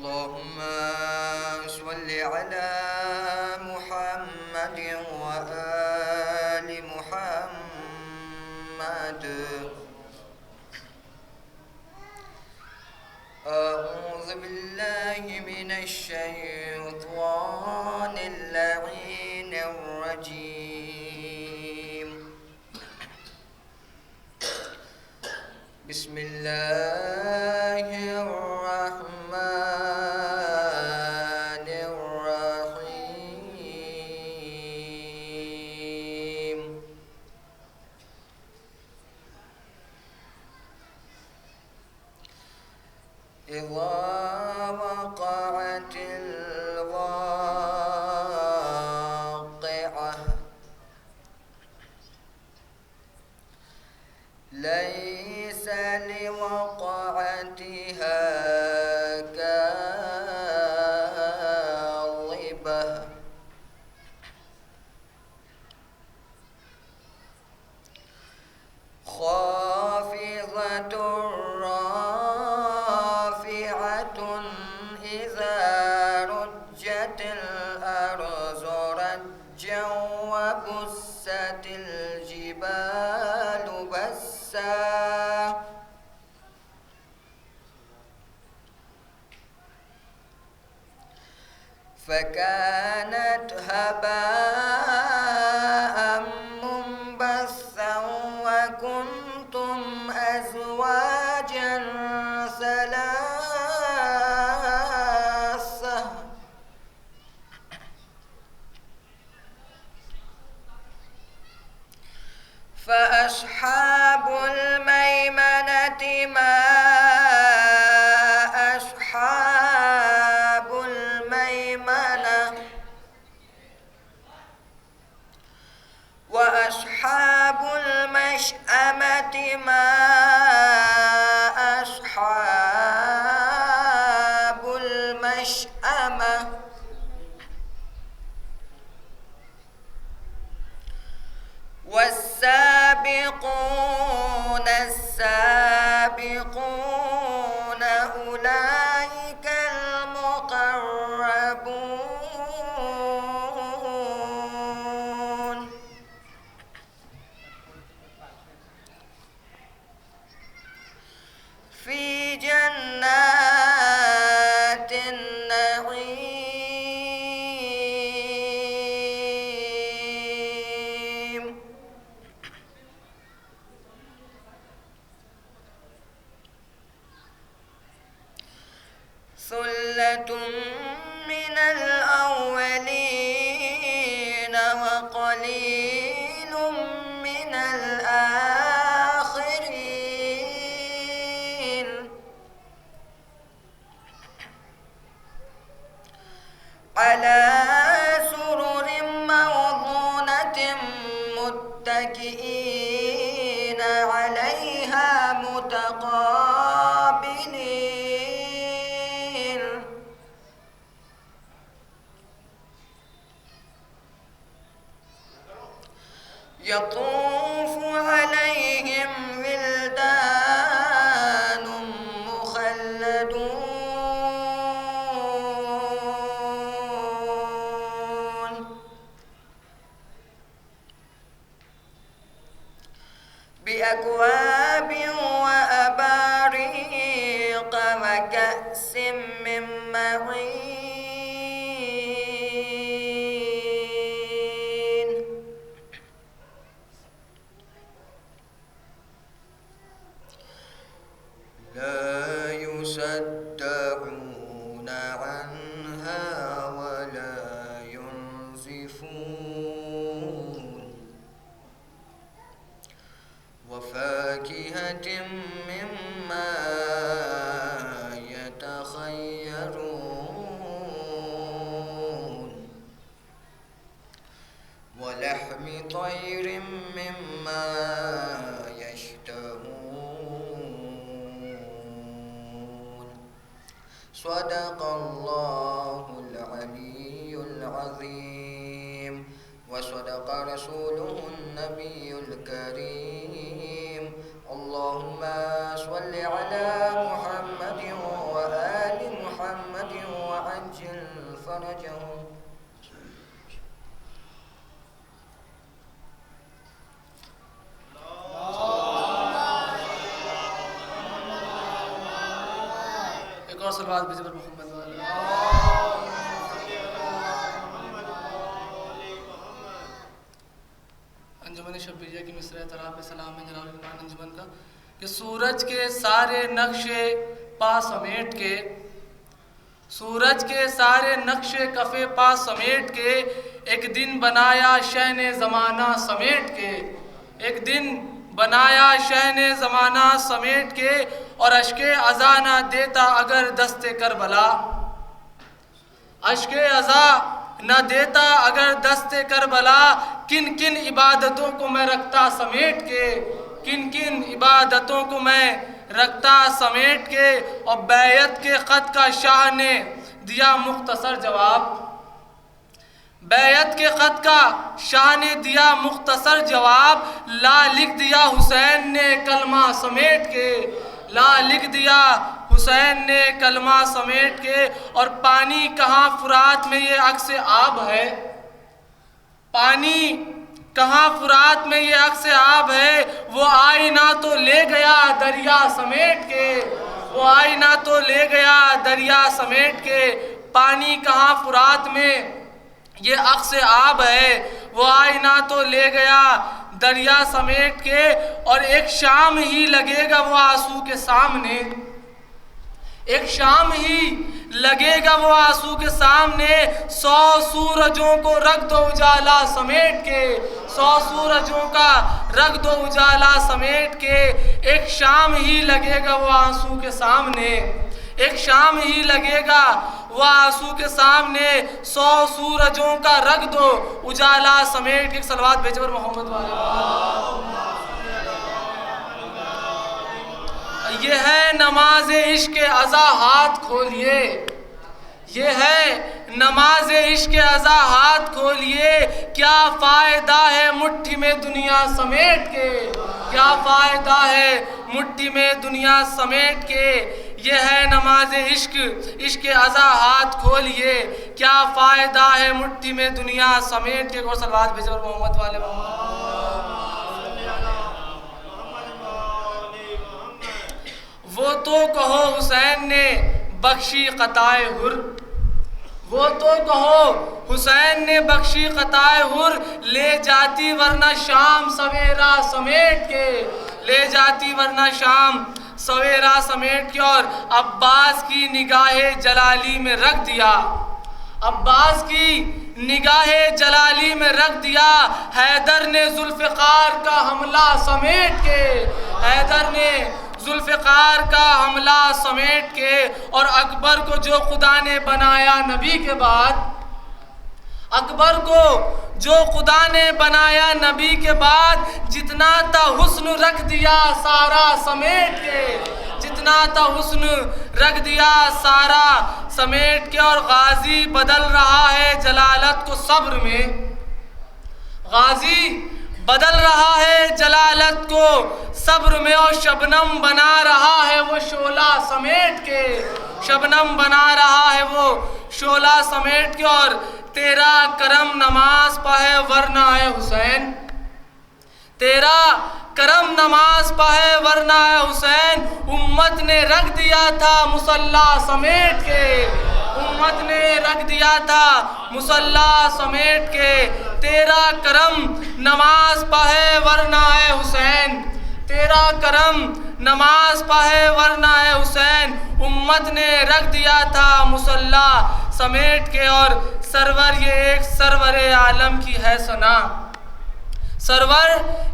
اللهم صل على محمد وآل محمد. أعوذ بالله من الشيطان اللعين الرجيم. بسم الله الرحمن الرحيم. إذا وقعت الواقعة ليس لوقعتها كاذبة خافضة رافعة إذا رجت الأرض رجا وبست الجبال بسا فكانت هباء منبثا وكنتم أزواجا ثلاثة فأصحاب الميمنة ما أصحاب الميمنة وأصحاب المشأمة ما أصحاب المشأمة والسابقون السابقون أولئك المقربون في جنات النعيم. ثلة من الأولين وقليل من الآخرين. على سرر موضونة متكئين عليها متقابلين. يطوف عليهم ولدان مخلدون بأكواب وأباريق وكأس من معين. لا يصدعون عنها ولا ينزفون وفاكهة مما يتخيرون ولحم طير مما يشتهون. صدق الله العلي العظيم وصدق رسوله النبي الكريم. اللهم صل على محمد وآل محمد محمد وعجل فرجهم. ایک اور صلوات بھیجو پر محمد والے. انجمن شبیہ کی مصرع طرح پہ سلام ہے جناب الامام انجمن کا کہ سورج کے سارے نقش پا سمیٹ کے، سورج کے سارے نقش کف پا سمیٹ کے، ایک دن بنایا شہن زمانہ سمیٹ کے، ایک دن بنایا شہن زمانہ سمیٹ کے، اور اشک عزا نہ دیتا اگر دست کربلا، اشک عزا نہ دیتا اگر دست کربلا، کن کن عبادتوں کو میں رکھتا سمیٹ کے، کن کن عبادتوں کو میں رکھتا سمیٹ کے. اور بیعت کے خط کا شاہ نے دیا مختصر جواب، بیعت کے خط کا شاہ نے دیا مختصر جواب، لا لکھ دیا حسین نے کلمہ سمیٹ کے، لا لکھ دیا حسین نے کلمہ سمیٹ کے. اور پانی کہاں فرات میں یہ عکس آب ہے، پانی کہاں فرات میں یہ عکس آب ہے، وہ آئینہ تو لے گیا دریا سمیٹ کے، وہ آئینہ تو لے گیا دریا سمیٹ کے. پانی کہاں فرات میں یہ عکس آب ہے، وہ آئینہ تو لے گیا دریا سمیٹ کے. اور ایک شام ہی لگے گا وہ آنسو کے سامنے، ایک شام ہی لگے گا وہ آنسو کے سامنے، 100 سورجوں کو رکھ دو اجالا سمیٹ کے، 100 سورجوں کا رکھ دو اجالا سمیٹ کے. ایک شام ہی لگے گا وہ آنسو کے سامنے، ایک شام ہی لگے گا وہ آنسو کے سامنے، 100 سورجوں کا رکھ دو اجالا سمیٹ کے. ایک صلوات بھیجو پر محمد والے. یہ ہے نماز عشق عزا ہاتھ کھولیے، یہ ہے نماز عشق عزا ہاتھ کھولیے، کیا فائدہ ہے مٹھی میں دنیا سمیٹ کے، کیا فائدہ ہے مٹھی میں دنیا سمیٹ کے. یہ ہے نماز عشق عشق عزا ہاتھ کھولیے، کیا فائدہ ہے مٹھی میں دنیا سمیٹ کے. اور صلوات بھیجو پر محمد والے محمد. وہ تو کہو حسین نے بخشی قطائے حر، وہ تو کہو حسین نے بخشی قطائے حر، لے جاتی ورنہ شام سویرا سمیٹ کے، لے جاتی ورنہ شام سویرا سمیٹ کے. اور عباس کی نگاہ جلالی میں رکھ دیا، عباس کی نگاہ جلالی میں رکھ دیا، حیدر نے ذوالفقار کا حملہ سمیٹ کے، حیدر نے ذوالفقار کا حملہ سمیٹ کے. اور اکبر کو جو خدا نے بنایا نبی کے بعد، اکبر کو جو خدا نے بنایا نبی کے بعد، جتنا تھا حسن رکھ دیا سارا سمیٹ کے، جتنا تھا حسن رکھ دیا سارا سمیٹ کے. اور غازی بدل رہا ہے جلالت کو صبر میں، غازی بدل رہا ہے جلالت کو صبر میں. اور شبنم بنا رہا ہے وہ شعلہ سمیٹ کے، شبنم بنا رہا ہے وہ شعلہ سمیٹ کے. اور تیرا کرم نماز پڑھے ورنہ ہے حسین، تیرا کرم نماز پڑھے ورنہ ہے حسین. امت نے رکھ دیا تھا مصلی سمیٹ کے، امت نے رکھ دیا تھا مصلی سمیٹ کے. تیرا کرم نماز پڑھے ورنہ ہے حسین، تیرا کرم نماز پڑھے ورنہ ہے حسین. امت نے رکھ دیا تھا مصلی سمیٹ کے. اور سرور یہ ایک سرور عالم کی ہے ثنا، سرور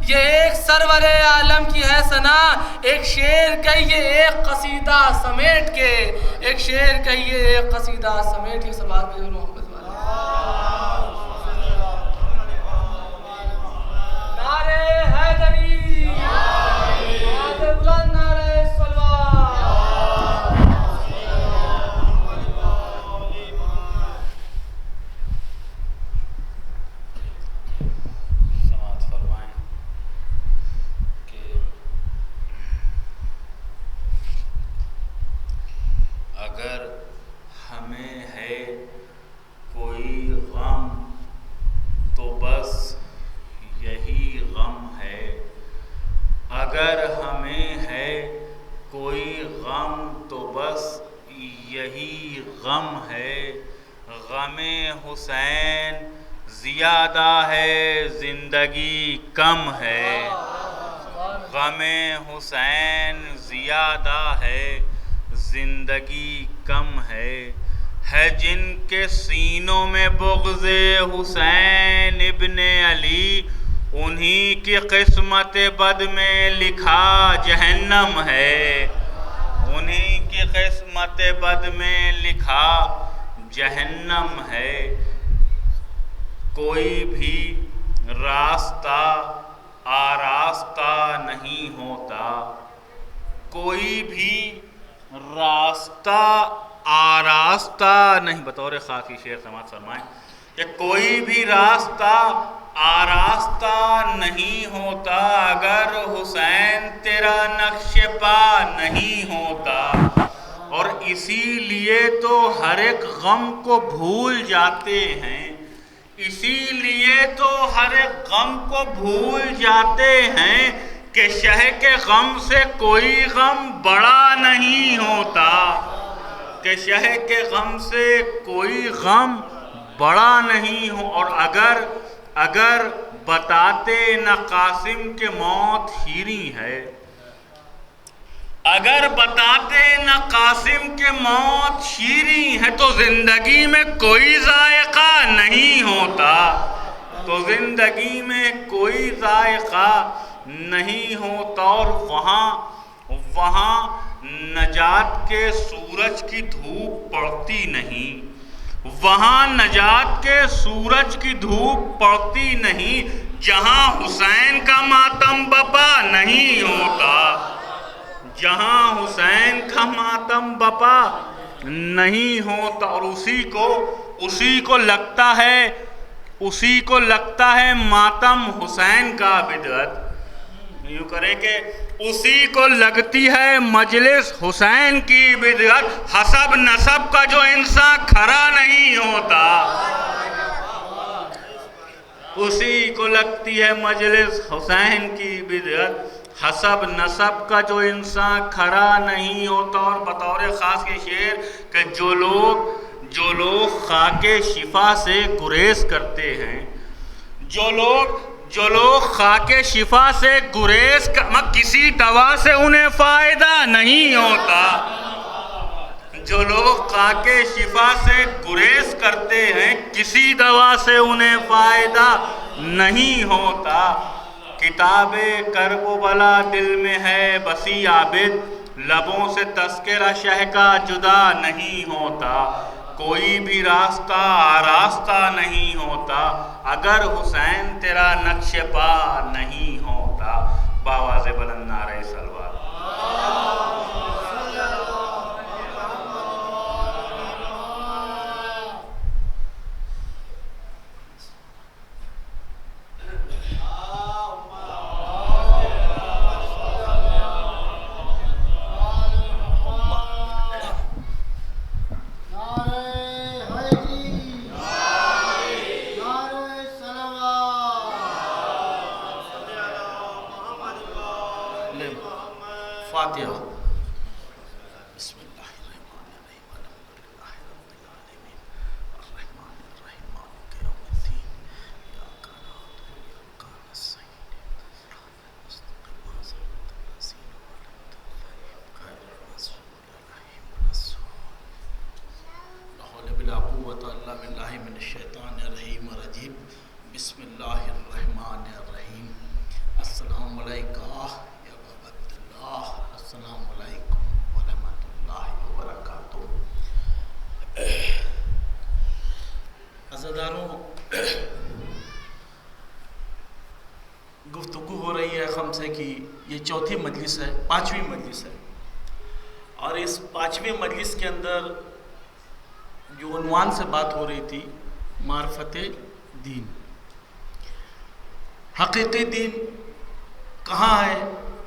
یہ ایک سرور عالم کی ہے ثنا. ایک شعر کہیے ایک قصیدہ سمیٹ کے، ایک شعر کہیے ایک قصیدہ سمیٹ کے. صلوات بھیجو محمد والے. نعرے حیدری، نعرے بلند، نعرے صلوات. سماعت فرمائیں کہ اگر ہمیں ہے کوئی غم تو بس یہی غم ہے، اگر ہمیں ہے کوئی غم تو بس یہی غم ہے، غم حسین زیادہ ہے زندگی کم ہے، غم حسین زیادہ ہے زندگی کم ہے جن کے سینوں میں بغض حسین ابن علی، انہی کی قسمت بد میں لکھا جہنم ہے، انہی کی قسمت بد میں لکھا جہنم ہے۔ کوئی بھی راستہ آراستہ نہیں ہوتا، کوئی بھی راستہ آراستہ نہیں، بطور خاصی شعر سماعت فرمائیں کہ کوئی بھی راستہ آراستہ نہیں ہوتا اگر حسین تیرا نقش پا نہیں ہوتا، اور اسی لیے تو ہر ایک غم کو بھول جاتے ہیں، اسی لیے تو ہر ایک غم کو بھول جاتے ہیں کہ شہ کے غم سے کوئی غم بڑا نہیں ہوتا، کہ شہ کے غم سے کوئی غم بڑا نہیں ہو۔ اور اگر بتاتے نہ قاسم کہ موت شیریں ہے، اگر بتاتے نہ قاسم کہ موت شیریں ہے تو زندگی میں کوئی ذائقہ نہیں ہوتا، تو زندگی میں کوئی ذائقہ نہیں ہوتا، اور وہاں نجات کے سورج کی دھوپ پڑتی نہیں، وہاں نجات کے سورج کی دھوپ پڑتی نہیں، جہاں حسین کا ماتم بپا نہیں ہوتا، جہاں حسین کا ماتم بپا نہیں ہوتا، اور اسی کو لگتا ہے ماتم حسین کا بدعت، یوں کریں کہ اسی کو لگتی ہے مجلس حسین کی بدعت، حسب نسب کا جو انسان کھڑا نہیں ہوتا، اسی کو لگتی ہے مجلس حسین کی بدعت، حسب نسب کا جو انسان کھڑا نہیں ہوتا۔ اور بطور خاص کے شعر کہ جو لوگ خاک شفا سے گریز کرتے ہیں، جو لوگ خاک شفا سے گریز کسی دوا سے انہیں فائدہ نہیں ہوتا، جو لوگ خاک شفا سے گریز کرتے ہیں کسی دوا سے انہیں فائدہ نہیں ہوتا، کتاب کرب و بلا دل میں ہے بسی عابد، لبوں سے تذکرہ شہ کا جدا نہیں ہوتا، کوئی بھی راستہ آراستہ نہیں ہوتا اگر حسین تیرا نقش پا نہیں ہوتا۔ باواز بلند نعرہ صلوات۔ فاتحہ۔ بسم اللہ الرحمن الرحیم الحمدللہ رب العالمین الرحمن الرحیم مالک یوم الدین ایاک نعبد و ایاک نستعین اهدنا الصراط المستقیم غیر المغضوب علیہم ولا الضالین۔ لا حول ولا قوة الا باللہ من الشیطان الرجیم الرجیم۔ بسم اللہ الرحمن الرحیم۔ السلام علیکم، السلام علیکم ورحمۃ اللہ وبرکاتہ۔ عزاداروں، گفتگو ہو رہی ہے خمسے کی، یہ چوتھی مجلس ہے، پانچویں مجلس ہے، اور اس پانچویں مجلس کے اندر جو عنوان سے بات ہو رہی تھی معرفت دین، حقیقی دین کہاں ہے،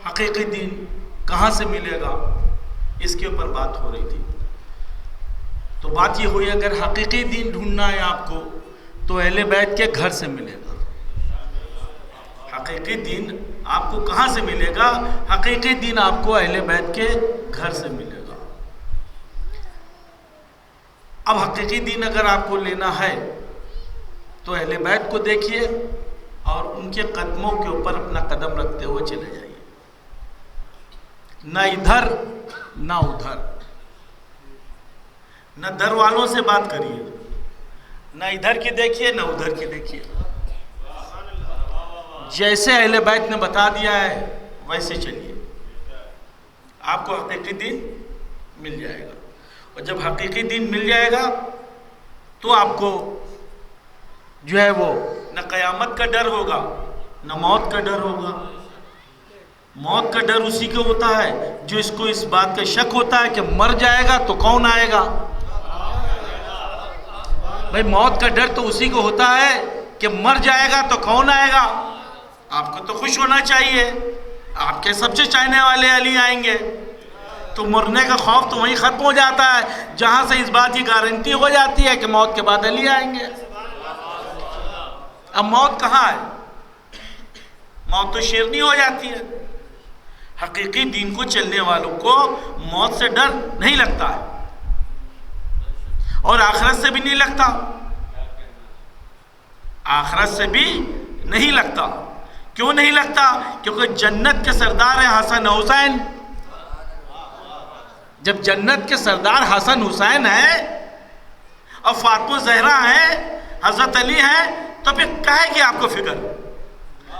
حقیقی دین کہاں سے ملے گا، اس کے اوپر بات ہو رہی تھی۔ تو بات یہ ہوئی اگر حقیقی دین ڈھونڈنا ہے آپ کو تو اہل بیت کے گھر سے ملے گا. حقیقی دین آپ کو کہاں سے ملے گا؟ حقیقی دین آپ کو اہل بیت کے گھر سے ملے گا. اب حقیقی دین اگر آپ کو لینا ہے تو اہل بیت کو دیکھیے اور ان کے قدموں کے اوپر اپنا قدم رکھتے ہوئے چلے جائیے. نہ ادھر نہ ادھر، نہ در والوں سے بات کریے، نہ ادھر کی دیکھیے نہ ادھر کی دیکھیے. جیسے اہل بیت نے بتا دیا ہے ویسے چلیے، آپ کو حقیقی دین مل جائے گا. اور جب حقیقی دین مل جائے گا تو آپ کو جو ہے وہ نہ قیامت کا ڈر ہوگا نہ موت کا ڈر ہوگا. موت کا ڈر اسی کو ہوتا ہے جو اس کو اس بات کا شک ہوتا ہے کہ مر جائے گا تو کون آئے گا. بھائی موت کا ڈر تو اسی کو ہوتا ہے کہ مر جائے گا تو کون آئے گا. آپ کو تو خوش ہونا چاہیے، آپ کے سب سے چاہنے والے علی آئیں گے، تو مرنے کا خوف تو وہیں ختم ہو جاتا ہے جہاں سے اس بات کی گارنٹی ہو جاتی ہے کہ موت کے بعد علی آئیں گے. اب موت کہاں ہے؟ موت تو شیرنی ہو جاتی ہے. حقیقی دین کو چلنے والوں کو موت سے ڈر نہیں لگتا ہے اور آخرت سے بھی نہیں لگتا. آخرت سے بھی نہیں لگتا. کیوں نہیں لگتا؟ کیونکہ جنت کے سردار ہیں حسن حسین. جب جنت کے سردار حسن حسین ہیں اور فاطمہ زہرا ہیں، حضرت علی ہیں، تو پھر کہے کہ آپ کو فکر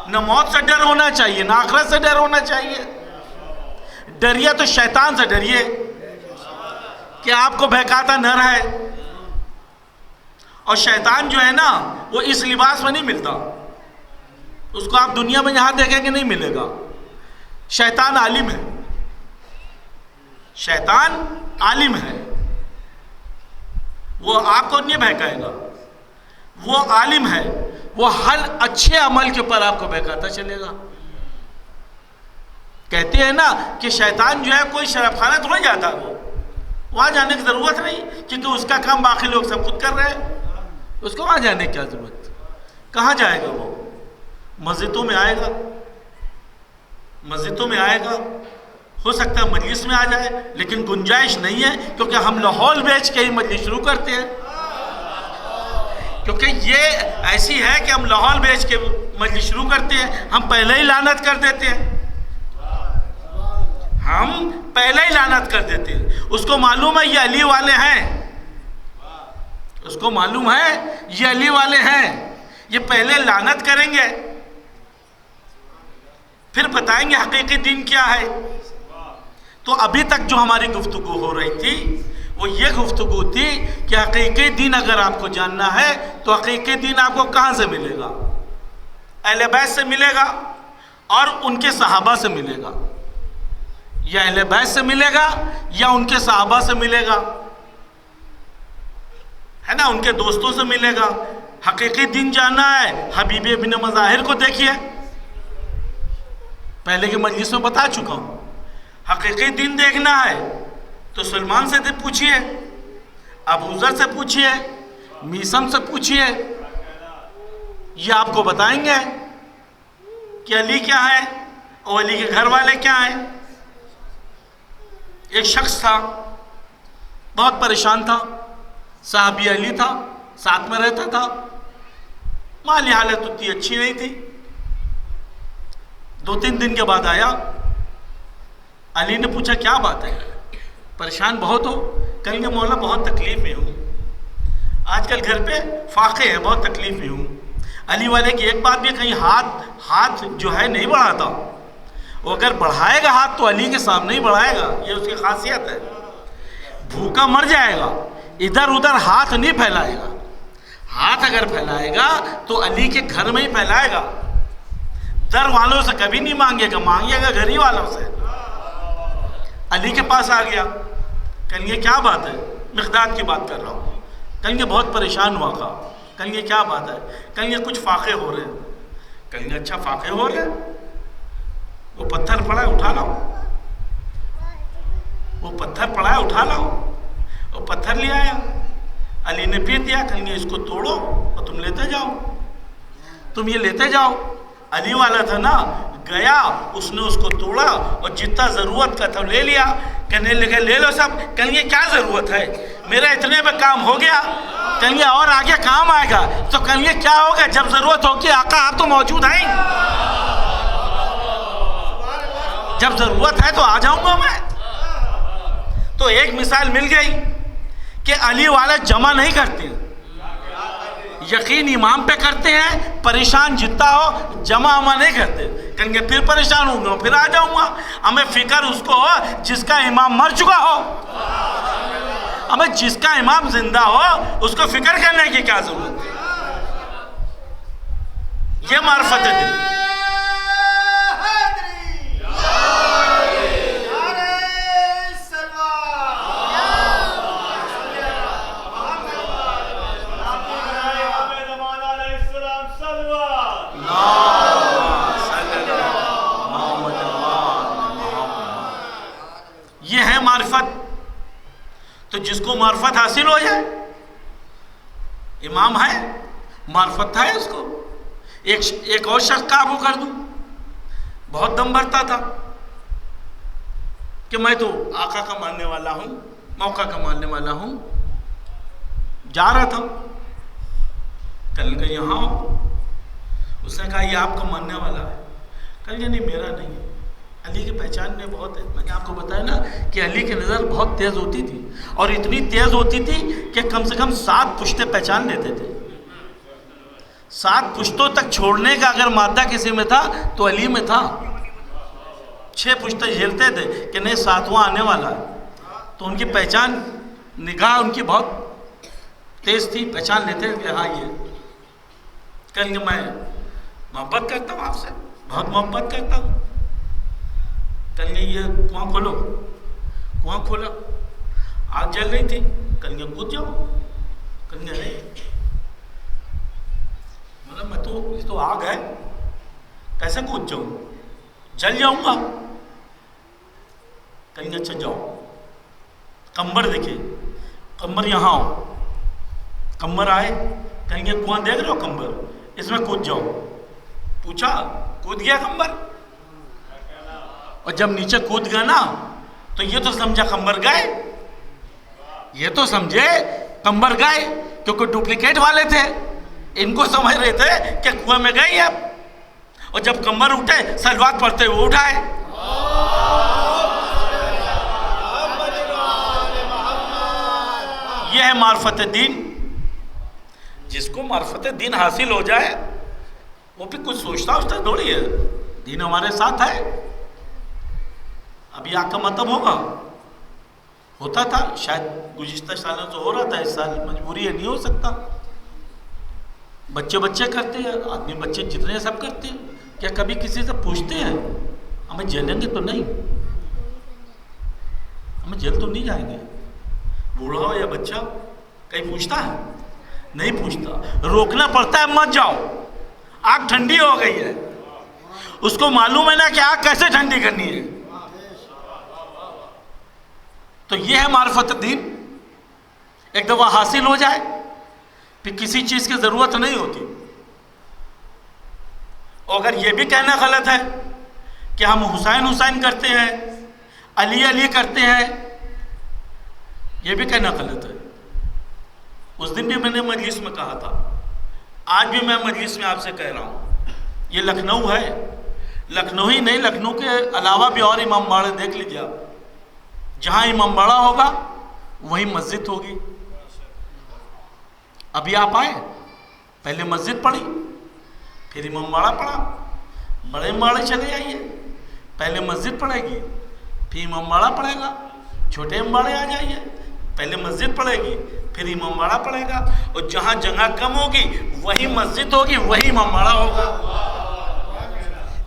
نہ موت سے ڈر ہونا چاہیے نہ آخرت سے ڈر ہونا چاہیے. ڈریے تو شیطان سے ڈریے کہ آپ کو بہکاتا نہ رہے. اور شیطان جو ہے نا وہ اس لباس میں نہیں ملتا، اس کو آپ دنیا میں جہاں دیکھیں گے نہیں ملے گا. شیطان عالم ہے، شیطان عالم ہے، وہ آپ کو نہیں بہکائے گا. وہ عالم ہے، وہ ہر اچھے عمل کے اوپر آپ کو بہکاتا چلے گا. کہتے ہیں نا کہ شیطان جو ہے کوئی شراب خانہ تو نہیں جاتا، وہ وہاں جانے کی ضرورت نہیں کیونکہ اس کا کام باقی لوگ سب خود کر رہے ہیں. اس کو وہاں جانے کی کیا ضرورت؟ کہاں جائے گا وہ؟ مسجدوں میں آئے گا، مسجدوں میں آئے گا. ہو سکتا ہے مجلس میں آ جائے لیکن گنجائش نہیں ہے کیونکہ ہم لاہور بیچ کے ہی مجلس شروع کرتے ہیں. کیونکہ یہ ایسی ہے کہ ہم لاہور بیچ کے مجلس شروع کرتے ہیں، ہم پہلے ہی لعنت کر دیتے ہیں. ہم پہلے ہی لعنت کر دیتے ہیں. اس کو معلوم ہے یہ علی والے ہیں، اس کو معلوم ہے یہ علی والے ہیں، یہ پہلے لعنت کریں گے پھر بتائیں گے حقیقی دین کیا ہے. تو ابھی تک جو ہماری گفتگو ہو رہی تھی وہ یہ گفتگو تھی کہ حقیقی دین اگر آپ کو جاننا ہے تو حقیقی دین آپ کو کہاں سے ملے گا؟ اہل بیت سے ملے گا اور ان کے صحابہ سے ملے گا. یا اہل بیت سے ملے گا یا ان کے صحابہ سے ملے گا، ہے نا، ان کے دوستوں سے ملے گا. حقیقی دین جاننا ہے حبیب ابن مظاہر کو دیکھیے، پہلے کی مجلس میں بتا چکا ہوں. حقیقی دین دیکھنا ہے تو سلمان سے پوچھئے، ابو ذر سے پوچھئے، میسم سے پوچھئے، یہ آپ کو بتائیں گے کہ علی کیا ہے اور علی کے گھر والے کیا ہیں. ایک شخص تھا بہت پریشان تھا، صحابی علی تھا، ساتھ میں رہتا تھا، مالی حالت اتنی اچھی نہیں تھی. 2-3 دن کے بعد آیا، علی نے پوچھا کیا بات ہے، پریشان بہت ہو؟ کہیں گے مولا بہت تکلیف میں ہوں، آج کل گھر پہ فاقے ہیں، بہت تکلیف میں ہوں. علی والے کی ایک بات بھی، کہیں ہاتھ جو ہے نہیں بڑھاتا، وہ اگر بڑھائے گا ہاتھ تو علی کے سامنے ہی بڑھائے گا، یہ اس کی خاصیت ہے. بھوکا مر جائے گا، ادھر ادھر ہاتھ نہیں پھیلائے گا. ہاتھ اگر پھیلائے گا تو علی کے گھر میں ہی پھیلائے گا، در والوں سے کبھی نہیں مانگے گا، مانگے گا گھر ہی والوں سے. علی کے پاس آ گیا، کہیں گے کیا بات ہے، مقداد کی بات کر رہا ہوں. کہیں گے بہت پریشان ہوا تھا. کہیں گے کیا بات ہے، کہیں گے کچھ فاقے ہو رہے ہیں. کہیں گے اچھا فاقے ہو رہے ہیں، وہ پتھر پڑا ہے اٹھا لاؤ، وہ پتھر پڑا ہے اٹھا لاؤ. وہ پتھر لے آیا، علی نے پیٹ دیا، کہیں گے اس کو توڑو اور تم لیتے جاؤ، تم یہ لیتے جاؤ۔ علی والا تھا نا، گیا اس نے اس کو توڑا اور جتنا ضرورت کا تھا لے لیا۔ کہنے لگے لے لو سب، کہیں گے کیا ضرورت ہے، میرا اتنے میں کام ہو گیا، کہیں گے اور آگے کام آئے گا، تو کہیں گے کیا ہوگا، جب ضرورت ہوگی آقا آپ تو موجود ہیں، جب ضرورت ہے تو آ جاؤں گا میں۔ تو ایک مثال مل گئی کہ علی والے جمع نہیں کرتے، یقین امام پہ کرتے ہیں، پریشان جتنا ہو جمع اما نہیں کرتے، کہیں گے پھر پریشان ہوں گا پھر آ جاؤں گا۔ ہمیں فکر اس کو ہو جس کا امام مر چکا ہو، ہمیں جس کا امام زندہ ہو اس کو فکر کرنے کی کیا ضرورت ہے، یہ معرفت دل۔ یہ ہے معرفت۔ تو جس کو معرفت حاصل ہو جائے، امام ہے معرفت ہے اس کو، ایک اور شخص قابو کر دوں، بہت دم بھرتا تھا کہ میں تو آقا کا ماننے والا ہوں، موقع کا ماننے والا ہوں، جا رہا تھا، کل کہ یہاں اس نے کہا یہ آپ کا ماننے والا ہے، کل یہ نہیں میرا نہیں ہے، علی کی پہچان میں بہت ہے، میں نے آپ کو بتایا نا کہ علی کی نظر بہت تیز ہوتی تھی، اور اتنی تیز ہوتی تھی کہ کم سے کم 7 پشتے پہچان لیتے تھے۔ 7 پشتوں تک چھوڑنے کا اگر مادہ کسی میں تھا تو علی میں تھا، 6 پشتے جھیلتے تھے کہ نہیں 7واں آنے والا ہے، تو ان کی پہچان نگاہ ان کی بہت تیز تھی، پہچان لیتے کہ ہاں یہ کہیں گے میں محبت کرتا ہوں آپ سے، بہت محبت کرتا ہوں، کہیں گے یہ کنواں کھولو، کنواں کھولا، آگ جل رہی تھی، کہیں گے کود جاؤ، کہیں گے نہیں، مطلب میں تو یہ تو آگ ہے کیسے کود جاؤں، جل جاؤں گا، کہیں گے اچھا جاؤ، کمبر دیکھے، کمبر یہاں آؤ، کمبر آئے، کہیں گے کنواں دیکھ رہے ہو کمبر، اس میں کود جاؤ، پوچھا کود گیا کمبر، اور جب نیچے کود گیا نا تو یہ تو سمجھا کمبر گئے، یہ تو سمجھے کمبر گئے، کیونکہ ڈپلیکیٹ والے تھے، ان کو سمجھ رہے تھے کہ کنویں میں گئے اب، اور جب کمبر اٹھے سلوات پڑھتے ہوئے اٹھائے۔ یہ ہے معرفت دین۔ جس کو معرفت دین حاصل ہو جائے وہ بھی کچھ سوچتا تھوڑی ہے، دین ہمارے ساتھ ہے۔ ابھی آپ کا مطلب ہوتا تھا، شاید گزشتہ سالوں سے ہو رہا تھا، اس سال مجبوری ہے نہیں ہو سکتا، بچے کرتے ہیں، آدمی بچے جتنے سب کرتے ہیں، کیا کبھی کسی سے پوچھتے ہیں ہمیں جلیں گے تو نہیں، ہمیں جیل تو نہیں جائیں گے، بوڑھا ہو یا بچہ کہیں پوچھتا ہے؟ نہیں پوچھتا، روکنا پڑتا ہے مت جاؤ، آگ ٹھنڈی ہو گئی ہے، اس کو معلوم ہے نا کہ آگ کیسے ٹھنڈی کرنی ہے۔ تو یہ ہے معرفت دین، ایک دفعہ حاصل ہو جائے پھر کسی چیز کی ضرورت نہیں ہوتی۔ اور اگر یہ بھی کہنا غلط ہے کہ ہم حسین کرتے ہیں، علی کرتے ہیں، یہ بھی کہنا غلط ہے۔ اس دن بھی میں نے مجلس میں کہا تھا، آج بھی میں مجلس میں آپ سے کہہ رہا ہوں، یہ لکھنؤ ہے، لکھنؤ ہی نہیں، لکھنؤ کے علاوہ بھی اور امام باڑے دیکھ لیجیے آپ، جہاں امام باڑہ ہوگا وہیں مسجد ہوگی۔ ابھی آپ آئے، پہلے مسجد پڑھی، پھر امام باڑہ پڑھا، بڑے باڑے چلے آئیے، پہلے مسجد پڑھے گی، پھر امام باڑہ پڑھے گا، چھوٹے امام باڑے آ جائیے، پہلے مسجد پڑھے گی پھر امام باڑہ پڑھے گا، اور جہاں جگہ کم ہوگی وہی مسجد ہوگی، وہی امام باڑہ ہوگا۔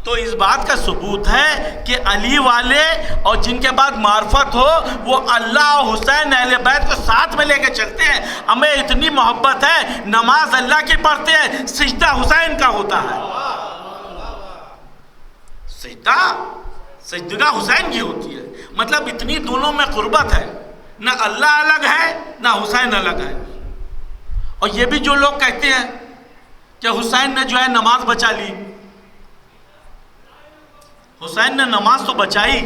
تو اس بات کا ثبوت ہے کہ علی والے اور جن کے بعد معرفت ہو وہ اللہ اور حسین اہل بیت کو ساتھ میں لے کے چلتے ہیں۔ ہمیں اتنی محبت ہے، نماز اللہ کی پڑھتے ہیں، سجدہ حسین کا ہوتا ہے، سجدہ حسین کی ہوتی ہے، مطلب اتنی دونوں میں قربت ہے، نہ اللہ الگ ہے نہ حسین الگ ہے۔ اور یہ بھی جو لوگ کہتے ہیں کہ حسین نے جو ہے نماز بچا لی، حسین نے نماز تو بچائی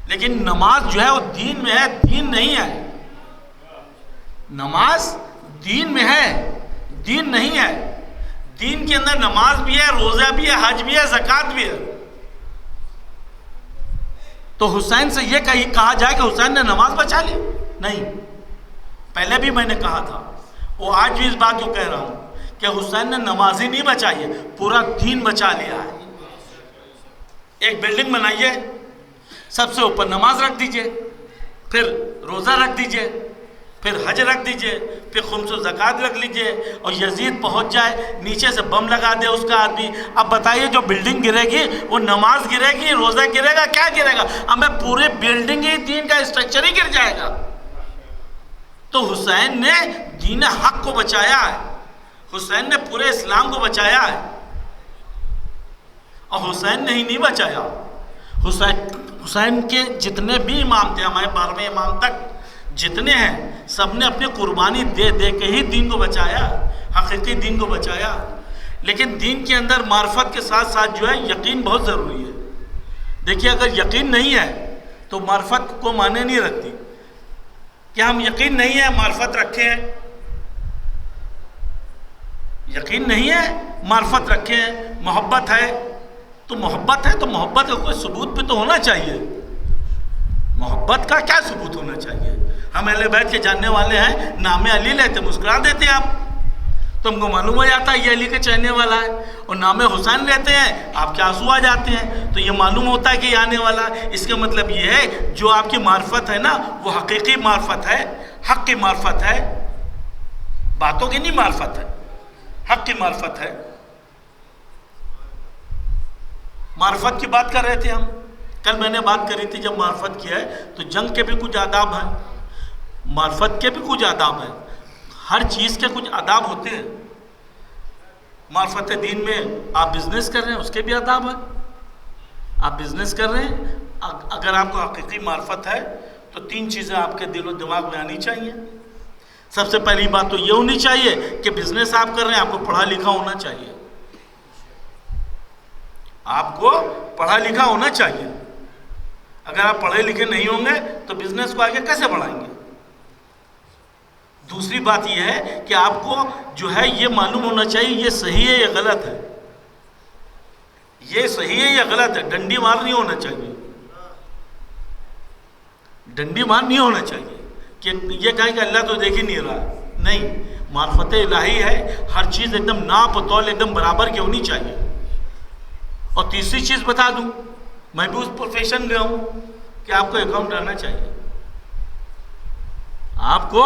لیکن نماز جو ہے وہ دین میں ہے، دین نہیں ہے. نماز دین میں ہے، دین نہیں ہے. دین کے اندر نماز بھی ہے، روزہ بھی ہے، حج بھی ہے، زکوٰۃ بھی ہے. تو حسین سے یہ کہا جائے کہ حسین نے نماز بچا لی؟ نہیں. پہلے بھی میں نے کہا تھا، وہ آج بھی اس بات کو کہہ رہا ہوں کہ حسین نے نماز ہی نہیں بچائی ہے، پورا دین بچا لیا ہے. ایک بلڈنگ بنائیے، سب سے اوپر نماز رکھ دیجئے، پھر روزہ رکھ دیجئے، پھر حج رکھ دیجئے، پھر خمس و زکوٰۃ رکھ لیجئے، اور یزید پہنچ جائے نیچے سے بم لگا دے اس کا آدمی. اب بتائیے جو بلڈنگ گرے گی وہ نماز گرے گی، روزہ گرے گا، کیا گرے گا؟ ہمیں پورے بلڈنگ ہی دین کا اسٹرکچر ہی گر جائے گا. تو حسین نے دین حق کو بچایا ہے، حسین نے پورے اسلام کو بچایا ہے. اور حسین نے ہی نہیں بچایا، حسین کے جتنے بھی امام تھے، ہمارے 12ویں امام تک جتنے ہیں، سب نے اپنی قربانی دے دے کے ہی دین کو بچایا، حقیقی دین کو بچایا. لیکن دین کے اندر معرفت کے ساتھ ساتھ جو ہے یقین بہت ضروری ہے. دیکھیے اگر یقین نہیں ہے تو معرفت کو معنی نہیں رکھتی. کہ ہم یقین نہیں ہے معرفت رکھے ہیں، یقین نہیں ہے معرفت رکھے ہیں. محبت ہے تو محبت ہے، تو محبت کا کوئی ثبوت بھی تو ہونا چاہیے. محبت کا کیا ثبوت ہونا چاہیے؟ ہم اہل بیت کے جاننے والے ہیں، نام علی لیتے مسکرا دیتے ہیں آپ، تو ہم کو معلوم ہو جاتا ہے یہ علی کے چاہنے والا ہے. اور نام حسین لیتے ہیں، آپ کے آنسو آ جاتے ہیں، تو یہ معلوم ہوتا ہے کہ یہ آنے والا ہے. اس کا مطلب یہ ہے جو آپ کی معرفت ہے نا وہ حقیقی معرفت ہے، حق کی معرفت ہے، باتوں کی نہیں معرفت ہے، حق کی معرفت ہے. معرفت کی بات کر رہے تھے ہم، کل میں نے بات کری تھی جب معرفت کی ہے تو جنگ کے بھی کچھ آداب ہیں، معرفت کے بھی کچھ آداب ہیں، ہر چیز کے کچھ آداب ہوتے ہیں. معرفت دین میں آپ بزنس کر رہے ہیں اس کے بھی آداب ہیں. آپ بزنس کر رہے ہیں، اگر آپ کو حقیقی معرفت ہے تو 3 چیزیں آپ کے دل و دماغ میں آنی چاہیے. سب سے پہلی بات تو یہ ہونی چاہیے کہ بزنس آپ کر رہے ہیں، آپ کو پڑھا لکھا ہونا چاہیے. آپ کو پڑھا لکھا ہونا چاہیے. اگر آپ پڑھے لکھے نہیں ہوں گے تو بزنس کو آگے کیسے بڑھائیں گے؟ دوسری بات یہ ہے کہ آپ کو جو ہے یہ معلوم ہونا چاہیے یہ صحیح ہے یا غلط ہے، یہ صحیح ہے یا غلط ہے. ڈنڈی مار نہیں ہونا چاہیے، ڈنڈی مار نہیں ہونا چاہیے کہ یہ کہیں کہ اللہ تو دیکھ ہی نہیں رہا. نہیں، معرفت الہی ہے، ہر چیز ایک دم ناپ و تول ایک دم برابر کی ہونی چاہیے. اور تیسری چیز بتا دوں، میں بھی اس پروفیشن میں ہوں کہ آپ کو اکاؤنٹ آنا چاہیے. آپ کو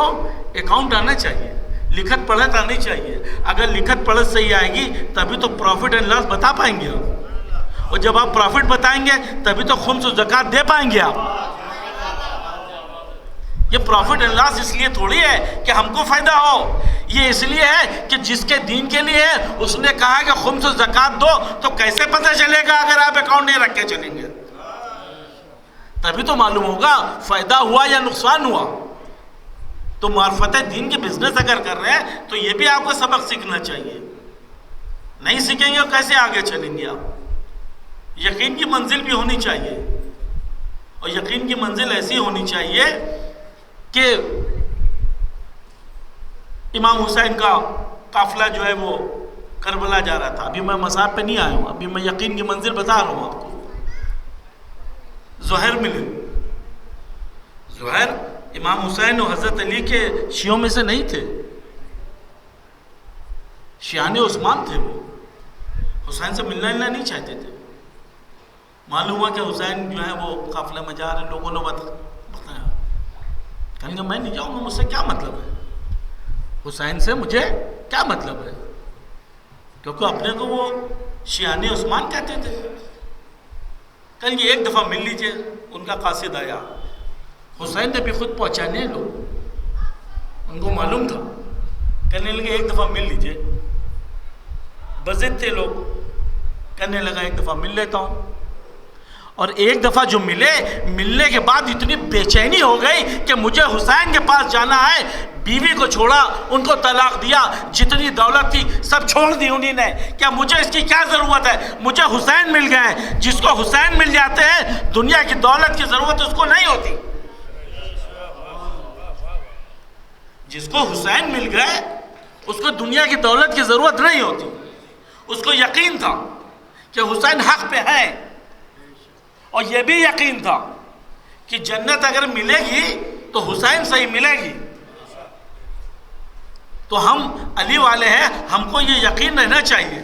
اکاؤنٹ آنا چاہیے، لکھت پڑھت آنی چاہیے. اگر لکھت پڑھت صحیح آئے گی تبھی تو پروفٹ اینڈ لاس بتا پائیں گے آپ، اور جب آپ پروفٹ بتائیں گے تبھی تو خمس و زکوٰۃ دے پائیں گے آپ. یہ پروفٹ اینڈ لاس اس لیے تھوڑی ہے کہ ہم کو فائدہ ہو، یہ اس لیے ہے کہ جس کے دین کے لیے ہے اس نے کہا کہ خمس و زکوٰۃ دو. تو کیسے پتہ چلے گا اگر آپ اکاؤنٹ نہیں رکھ کے چلیں گے؟ تبھی تو معلوم ہوگا فائدہ ہوا یا نقصان ہوا. تو معرفت دین کے بزنس اگر کر رہے ہیں تو یہ بھی آپ کو سبق سیکھنا چاہیے. نہیں سیکھیں گے کیسے آگے چلیں گے آپ؟ یقین کی منزل بھی ہونی چاہیے، اور یقین کی منزل ایسی ہونی چاہیے کہ امام حسین کا قافلہ جو ہے وہ کربلا جا رہا تھا. ابھی میں مصاب پہ نہیں آیا ہوں، ابھی میں یقین کی منزل بتا رہا ہوں آپ کو. زہر ملے، زہر امام حسین اور حضرت علی کے شیعوں میں سے نہیں تھے، شیعان عثمان تھے. وہ حسین سے ملنا نہیں چاہتے تھے. معلوم ہوا کہ حسین جو ہے وہ قافلے میں جا رہے، لوگوں نے بتایا، کہیں گے میں نہیں جاؤں گا، مجھ سے کیا مطلب ہے، حسین سے مجھے کیا مطلب ہے، کیونکہ اپنے کو وہ شیعان عثمان کہتے تھے. کہیں گے ایک دفعہ مل لیجئے. ان کا قاصد آیا، حسین نے بھی خود پہچانے لوگ، ان کو معلوم تھا. کہنے لگے ایک دفعہ مل لیجئے. بضد تھے لوگ، کہنے لگا ایک دفعہ مل لیتا ہوں. اور ایک دفعہ جو ملنے کے بعد اتنی بے چینی ہو گئی کہ مجھے حسین کے پاس جانا ہے. بیوی کو چھوڑا، ان کو طلاق دیا، جتنی دولت تھی سب چھوڑ دی انہی نے. کیا مجھے اس کی کیا ضرورت ہے؟ مجھے حسین مل گئے. جس کو حسین مل جاتے ہیں دنیا کی دولت کی ضرورت اس کو نہیں ہوتی. جس کو حسین مل گئے اس کو دنیا کی دولت کی ضرورت نہیں ہوتی. اس کو یقین تھا کہ حسین حق پہ ہے، اور یہ بھی یقین تھا کہ جنت اگر ملے گی تو حسین سے ہی ملے گی. تو ہم علی والے ہیں، ہم کو یہ یقین رہنا چاہیے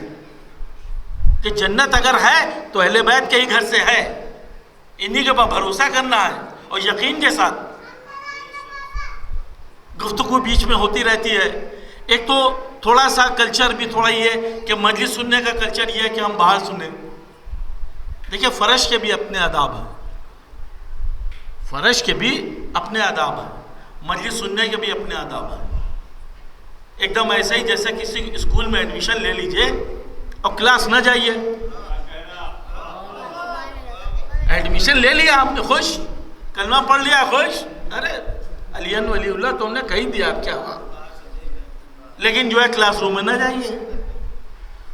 کہ جنت اگر ہے تو اہل بیت کے ہی گھر سے ہے. انہی کے پاس بھروسہ کرنا ہے اور یقین کے ساتھ. گفتگو بیچ میں ہوتی رہتی ہے. ایک تو تھوڑا سا کلچر بھی تھوڑا یہ کہ مجلس سننے کا کلچر یہ ہے کہ ہم باہر سنیں. دیکھیں فرش کے بھی اپنے آداب ہیں، فرش کے بھی اپنے آداب ہیں، مجلس سننے کے بھی اپنے آداب ہیں. ایک دم ایسے ہی جیسے کسی اسکول میں ایڈمیشن لے لیجئے اور کلاس نہ جائیے. ایڈمیشن لے لیا آپ نے، خوش، کلمہ پڑھ لیا، خوش، ارے علی ولی اللہ تم نے کہی دیا آپ کیا ہوا، لیکن جو ہے کلاس روم میں نہ جائیے،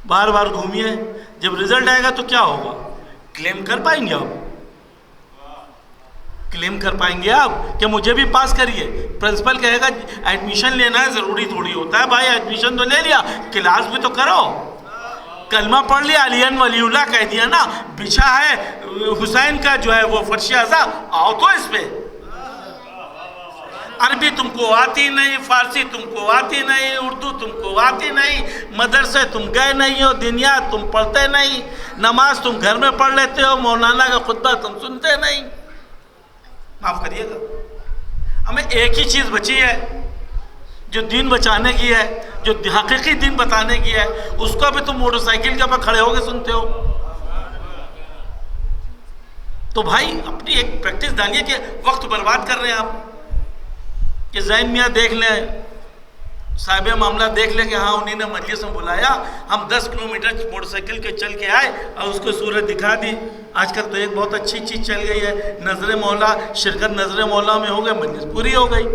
بار بار گھومیے. جب رزلٹ آئے گا تو کیا ہوگا؟ کلیم کر پائیں گے آپ؟ کلیم کر پائیں گے آپ کہ مجھے بھی پاس کریے؟ پرنسپل کہے گا ایڈمیشن لینا ہے، ضروری تھوڑی ہوتا ہے بھائی ایڈمیشن تو لے لیا، کلاس بھی تو کرو. کلمہ پڑھ لیا، علی ولی اللہ کہہ دیا نا، بچھا ہے حسین کا جو ہے وہ فرش اعضا، آؤ تو اس پہ. عربی تم کو آتی نہیں، فارسی تم کو آتی نہیں، اردو تم کو آتی نہیں، مدرسے تم گئے نہیں ہو، دنیات تم پڑھتے نہیں، نماز تم گھر میں پڑھ لیتے ہو، مولانا کا خطبہ تم سنتے نہیں. معاف کریے گا، ہمیں ایک ہی چیز بچی ہے جو دین بچانے کی ہے، جو حقیقی دین بتانے کی ہے، اس کو بھی تم موٹر سائیکل کے اوپر کھڑے ہو کے سنتے ہو. تو بھائی اپنی ایک پریکٹس ڈالیے کہ وقت برباد کر رہے ہیں آپ، کہ زین میاں دیکھ لیں، صاحب معاملہ دیکھ لیں کہ ہاں انہی نے مجلس میں بلایا، ہم 10 کلومیٹر موٹر سائیکل کے چل کے آئے اور اس کو صورت دکھا دی. آج کل تو ایک بہت اچھی چیز چل گئی ہے، نظر مولا، شرکت نظر مولا میں ہو گئے، مجلس پوری ہو گئی.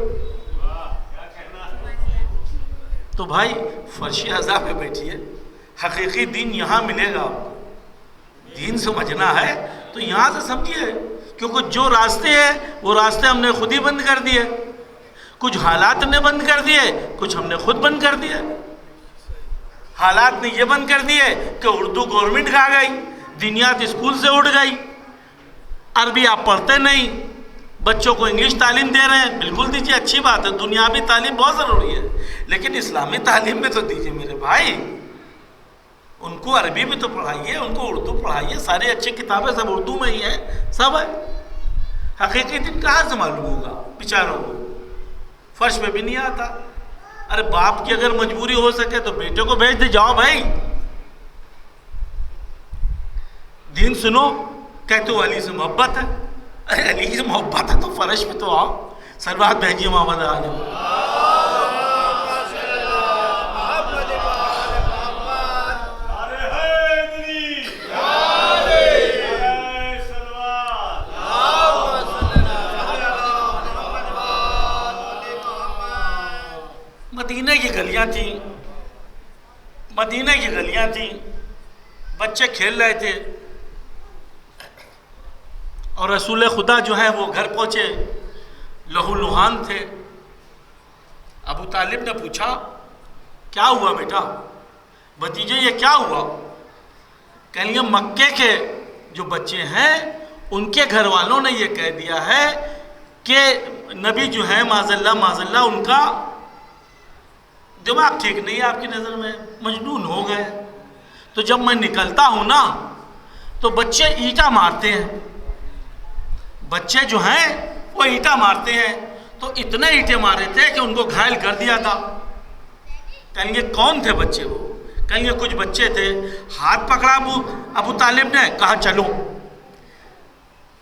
تو بھائی فرش اعضا پہ بیٹھیے، حقیقی دین یہاں ملے گا آپ کو. دین سمجھنا ہے تو یہاں سے سمجھیے، کیونکہ جو راستے ہیں وہ راستے ہم نے خود ہی بند کر دیے. کچھ حالات نے بند کر دیے، کچھ ہم نے خود بند کر دیے. حالات نے یہ بند کر دیے کہ اردو گورنمنٹ کھا گئی، دینیات اسکول سے اٹھ گئی، عربی آپ پڑھتے نہیں، بچوں کو انگلش تعلیم دے رہے ہیں. بالکل دیجیے، اچھی بات ہے، دنیاوی تعلیم بہت ضروری ہے، لیکن اسلامی تعلیم میں تو دیجیے میرے بھائی. ان کو عربی بھی تو پڑھائیے، ان کو اردو پڑھائیے. ساری اچھی کتابیں سب اردو میں ہی ہیں، سب ہے. حقیقی دین کہاں سے معلوم ہوگا بیچاروں کو؟ فرش پہ بھی نہیں آتا. ارے باپ کی اگر مجبوری ہو سکے تو بیٹے کو بھیج دے، جاؤ بھائی دین سنو. کہتے ہو علی سے محبت ہے، ارے علی سے محبت ہے تو فرش پہ تو آؤ. سلوات بھیجیے محمد عالم. مدینہ کی گلیاں تھیں، مدینہ کی گلیاں تھیں، بچے کھیل رہے تھے، اور رسول خدا جو ہے وہ گھر پہنچے، لہو لہان تھے. ابو طالب نے پوچھا کیا ہوا بیٹا، بھتیجے یہ کیا ہوا؟ کہیں گے مکے کے جو بچے ہیں ان کے گھر والوں نے یہ کہہ دیا ہے کہ نبی جو ہے معاذ اللہ ان کا دماغ ٹھیک نہیں ہے، آپ کی نظر میں مجنون ہو گئے. تو جب میں نکلتا ہوں نا تو بچے اینٹا مارتے ہیں، بچے جو ہیں وہ اینٹا مارتے ہیں. تو اتنے اینٹیں مارے تھے کہ ان کو گھائل کر دیا تھا. کہیں گے کون تھے بچے؟ وہ کہیں گے کچھ بچے تھے، ہاتھ پکڑا ابو طالب نے، کہا چلو.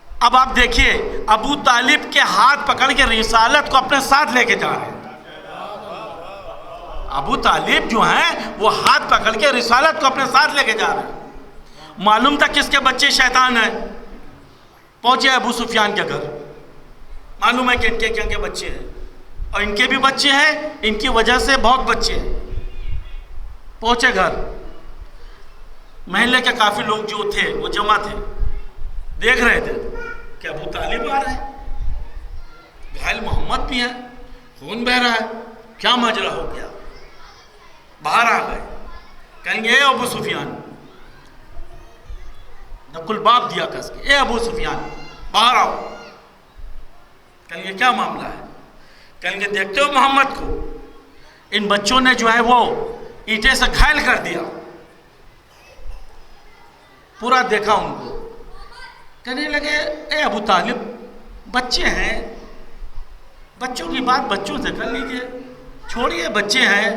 اب آپ دیکھیے ابو طالب کے ہاتھ پکڑ کے رسالت کو اپنے ساتھ لے کے جا رہے ہیں. ابو طالب جو ہیں وہ ہاتھ پکڑ کے رسالت کو اپنے ساتھ لے کے جا رہے ہیں. معلوم تھا کس کے بچے شیطان ہیں. پہنچے ابو سفیان کے گھر، معلوم ہے کہ ان کے بچے ہیں. اور ان کے بھی بچے ہیں، ان کی وجہ سے بہت بچے ہیں. پہنچے گھر، محلے کے کافی لوگ جو تھے وہ جمع تھے، دیکھ رہے تھے کہ ابو طالب آ رہے ہیں، گھائل محمد بھی ہیں، خون بہ رہا ہے، کیا ماجرا ہو گیا. باہر آ گئے، کہیں گے اے ابو سفیان، نقل باب دیا کس کے، اے ابو سفیان باہر آؤ. کہیں گے کیا معاملہ ہے؟ کہیں گے دیکھتے ہو محمد کو، ان بچوں نے جو ہے وہ اینٹیں سے گھائل کر دیا. پورا دیکھا ان کو، کہنے لگے اے ابو طالب، بچے ہیں، بچوں کی بات بچوں سے کر لیجئے، چھوڑیے، بچے ہیں،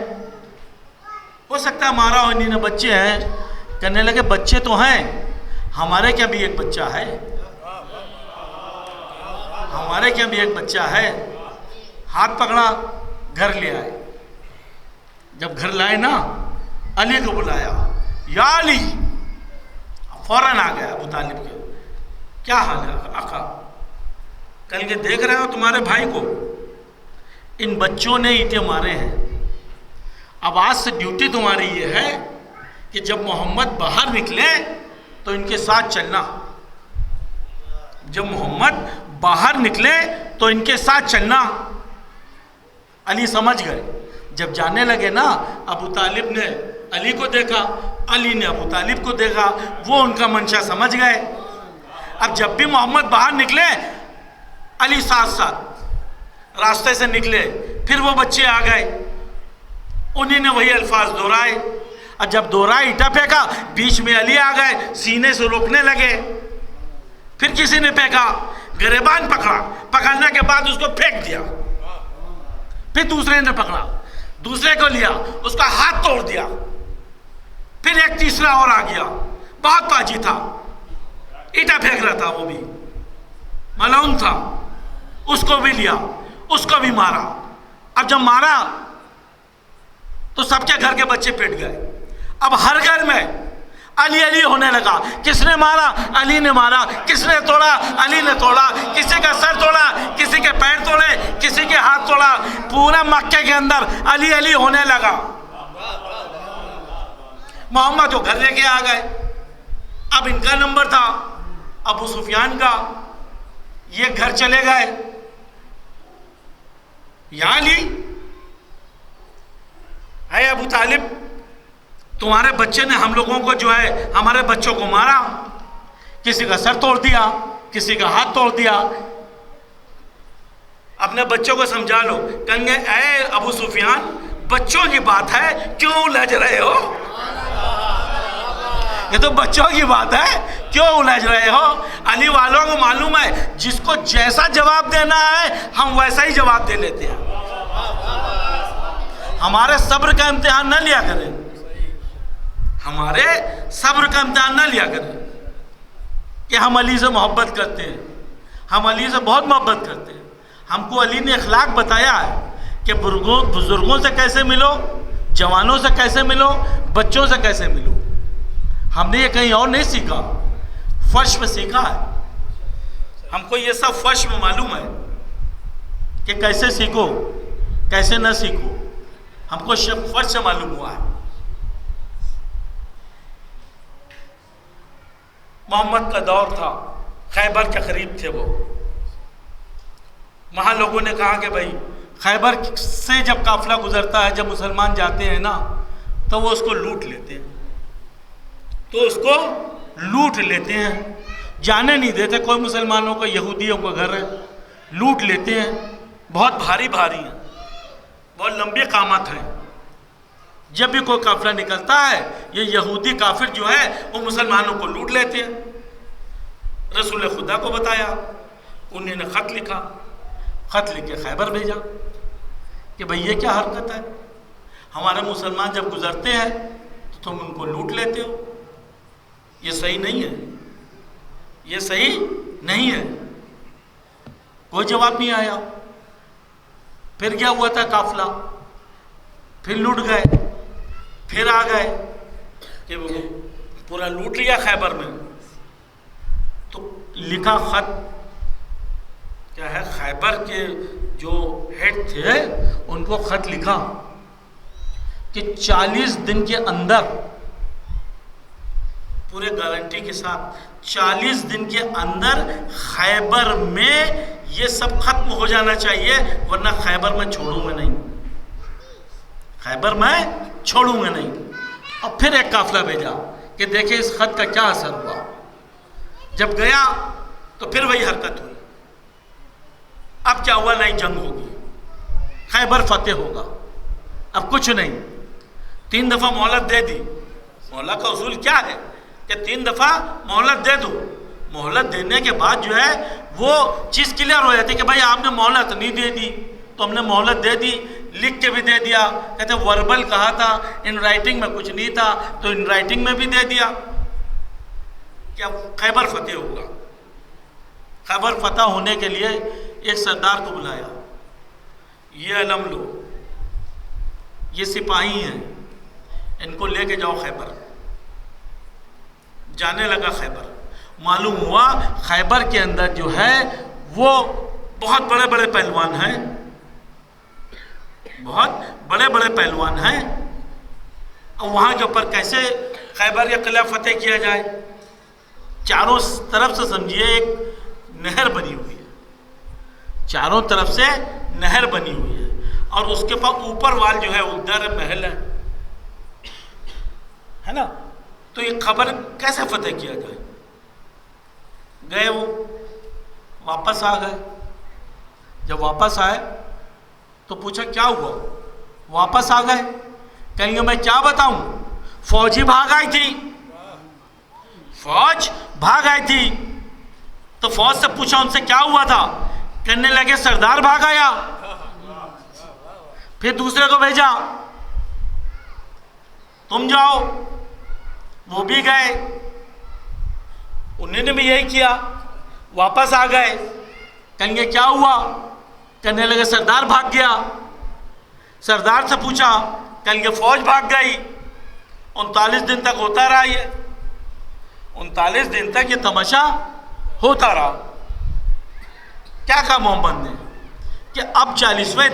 ہو سکتا ہے مارا ہو انہیں، بچے ہیں. کہنے لگے بچے تو ہیں، ہمارے کیا بھی ایک بچہ ہے، ہمارے کیا بھی ایک بچہ ہے. ہاتھ پکڑا، گھر لے آئے. جب گھر لائے نا، علی کو بلایا، یا علی. فوراً آ گیا ابو طالب کے، کیا حال ہے آقا؟ کہیں گے دیکھ رہے ہو تمہارے بھائی کو، ان بچوں نے اینٹیں مارے ہیں. اب آج سے ڈیوٹی تمہاری یہ ہے کہ جب محمد باہر نکلے تو ان کے ساتھ چلنا. جب محمد باہر نکلے تو ان کے ساتھ چلنا. علی سمجھ گئے. جب جانے لگے نا، ابو طالب نے علی کو دیکھا، علی نے ابو طالب کو دیکھا، وہ ان کا منشا سمجھ گئے. اب جب بھی محمد باہر نکلے، علی ساتھ ساتھ راستے سے نکلے. پھر وہ بچے آ گئے، انہی نے وہی الفاظ دہرائے. اور جب دہرائے، اینٹا پھینکا، بیچ میں علی آ گئے، سینے سے روکنے لگے. پھر کسی نے پھینکا، گریبان پکڑا، پکڑنے کے بعد اس کو پھینک دیا. پھر دوسرے نے پکڑا، دوسرے کو لیا، اس کا ہاتھ توڑ دیا. پھر ایک تیسرا اور آ گیا، بہت پاجی تھا، اینٹا پھینک رہا تھا، وہ بھی ملعون تھا، اس کو بھی لیا، اس کو بھی مارا. اب جب مارا تو سب کے گھر کے بچے پیٹ گئے. اب ہر گھر میں علی علی ہونے لگا. کس نے مارا؟ علی نے مارا. کس نے توڑا؟ علی نے توڑا. کسی کا سر توڑا، کسی کے پیر توڑے، کسی کے ہاتھ توڑا. پورا مکے کے اندر علی علی ہونے لگا. محمد کو گھر لے کے آ گئے. اب ان کا نمبر تھا، ابو سفیان کا. یہ گھر چلے گئے. یا علی، اے ابو طالب، تمہارے بچے نے ہم لوگوں کو جو ہے، ہمارے بچوں کو مارا، کسی کا سر توڑ دیا، کسی کا ہاتھ توڑ دیا. اپنے بچوں کو سمجھا لو. کہیں گے اے ابو سفیان، بچوں کی بات ہے، کیوں الجھ رہے ہو؟ یہ تو بچوں کی بات ہے، کیوں الجھ رہے ہو؟ علی والوں کو معلوم ہے جس کو جیسا جواب دینا ہے ہم ویسا ہی جواب دے لیتے ہیں. ہمارے صبر کا امتحان نہ لیا کریں، ہمارے صبر کا امتحان نہ لیا کریں کہ ہم علی سے محبت کرتے ہیں. ہم علی سے بہت محبت کرتے ہیں. ہم کو علی نے اخلاق بتایا ہے کہ بزرگوں سے کیسے ملو، جوانوں سے کیسے ملو، بچوں سے کیسے ملو. ہم نے یہ کہیں اور نہیں سیکھا، فرش میں سیکھا ہے. ہم کو یہ سب فرش میں معلوم ہے کہ کیسے سیکھو، کیسے نہ سیکھو. ہم کو فرش سے معلوم ہوا ہے. محمد کا دور تھا، خیبر کے قریب تھے وہ. وہاں لوگوں نے کہا کہ بھائی خیبر سے جب قافلہ گزرتا ہے، جب مسلمان جاتے ہیں نا، تو وہ اس کو لوٹ لیتے ہیں. تو اس کو لوٹ لیتے ہیں، جانے نہیں دیتے. کوئی مسلمانوں کو، یہودیوں کا گھر ہے، لوٹ لیتے ہیں. بہت بھاری بھاری ہیں، بہت لمبی قامت ہیں. جب بھی کوئی قافلہ نکلتا ہے، یہ یہودی کافر جو ہے وہ مسلمانوں کو لوٹ لیتے ہیں. رسول خدا کو بتایا، انہوں نے خط لکھا، خط لکھ کے خیبر بھیجا کہ بھئی یہ کیا حرکت ہے؟ ہمارے مسلمان جب گزرتے ہیں تو تم ان کو لوٹ لیتے ہو، یہ صحیح نہیں ہے، یہ صحیح نہیں ہے. کوئی جواب نہیں آیا. پھر کیا ہوا تھا قافلہ، پھر لوٹ گئے، پھر آ گئے کہ وہ پورا لوٹ لیا خیبر میں. تو لکھا خط کیا ہے خیبر کے جو ہیڈ تھے ان کو خط لکھا کہ 40 دن کے اندر، پورے گارنٹی کے ساتھ 40 دن کے اندر خیبر میں یہ سب ختم ہو جانا چاہیے، ورنہ خیبر میں چھوڑوں گا نہیں، خیبر میں چھوڑوں گا نہیں۔ اور پھر ایک قافلہ بھیجا کہ دیکھیں اس خط کا کیا اثر ہوا۔ جب گیا تو پھر وہی حرکت ہوئی۔ اب کیا ہوا؟ نئی جنگ ہوگی، خیبر فتح ہوگا، اب کچھ نہیں۔ 3 دفعہ مہلت دے دی۔ مہلت کا اصول کیا ہے کہ 3 دفعہ مہلت دے دو۔ مہلت دینے کے بعد جو ہے وہ چیز کلیئر ہو جاتی ہے کہ بھائی آپ نے مہلت نہیں دے دی، تو ہم نے مہلت دے دی، لکھ کے بھی دے دیا۔ کہتے وربل کہا تھا، ان رائٹنگ میں کچھ نہیں تھا، تو ان رائٹنگ میں بھی دے دیا۔ کیا خیبر فتح ہوگا۔ خیبر فتح ہونے کے لیے ایک سردار کو بلایا، یہ علم لو، یہ سپاہی ہیں، ان کو لے کے جاؤ خیبر۔ جانے لگا خیبر۔ معلوم ہوا خیبر کے اندر جو ہے وہ بہت بڑے بڑے پہلوان ہیں، بہت بڑے بڑے پہلوان ہیں۔ اور وہاں کے اوپر کیسے خیبر یا قلعہ فتح کیا جائے؟ چاروں طرف سے سمجھیے ایک نہر بنی ہوئی ہے، چاروں طرف سے نہر بنی ہوئی ہے، اور اس کے پاس اوپر وال جو ہے وہ در محل ہے نا۔ تو یہ خبر کیسے فتح کیا جائے؟ گئے وہ، واپس آ گئے۔ جب واپس آئے تو پوچھا کیا ہوا؟ واپس آ گئے، کہیں گے میں کیا بتاؤں، فوج ہی بھاگ آئی تھی، فوج بھاگ آئی تھی۔ تو فوج سے پوچھا ان سے کیا ہوا تھا، کہنے لگے سردار بھاگ آیا۔ پھر دوسرے کو بھیجا، تم جاؤ، وہ بھی گئے، انہوں نے بھی یہی کیا، واپس آ گئے۔ کہیں گے کیا ہوا، کہنے لگے سردار بھاگ گیا۔ سردار سے پوچھا، کہیں گے فوج بھاگ گئی۔ 39 دن تک ہوتا رہا، یہ 39 دن تک یہ تماشا ہوتا رہا۔ کیا کہا محمد نے کہ اب 40ویں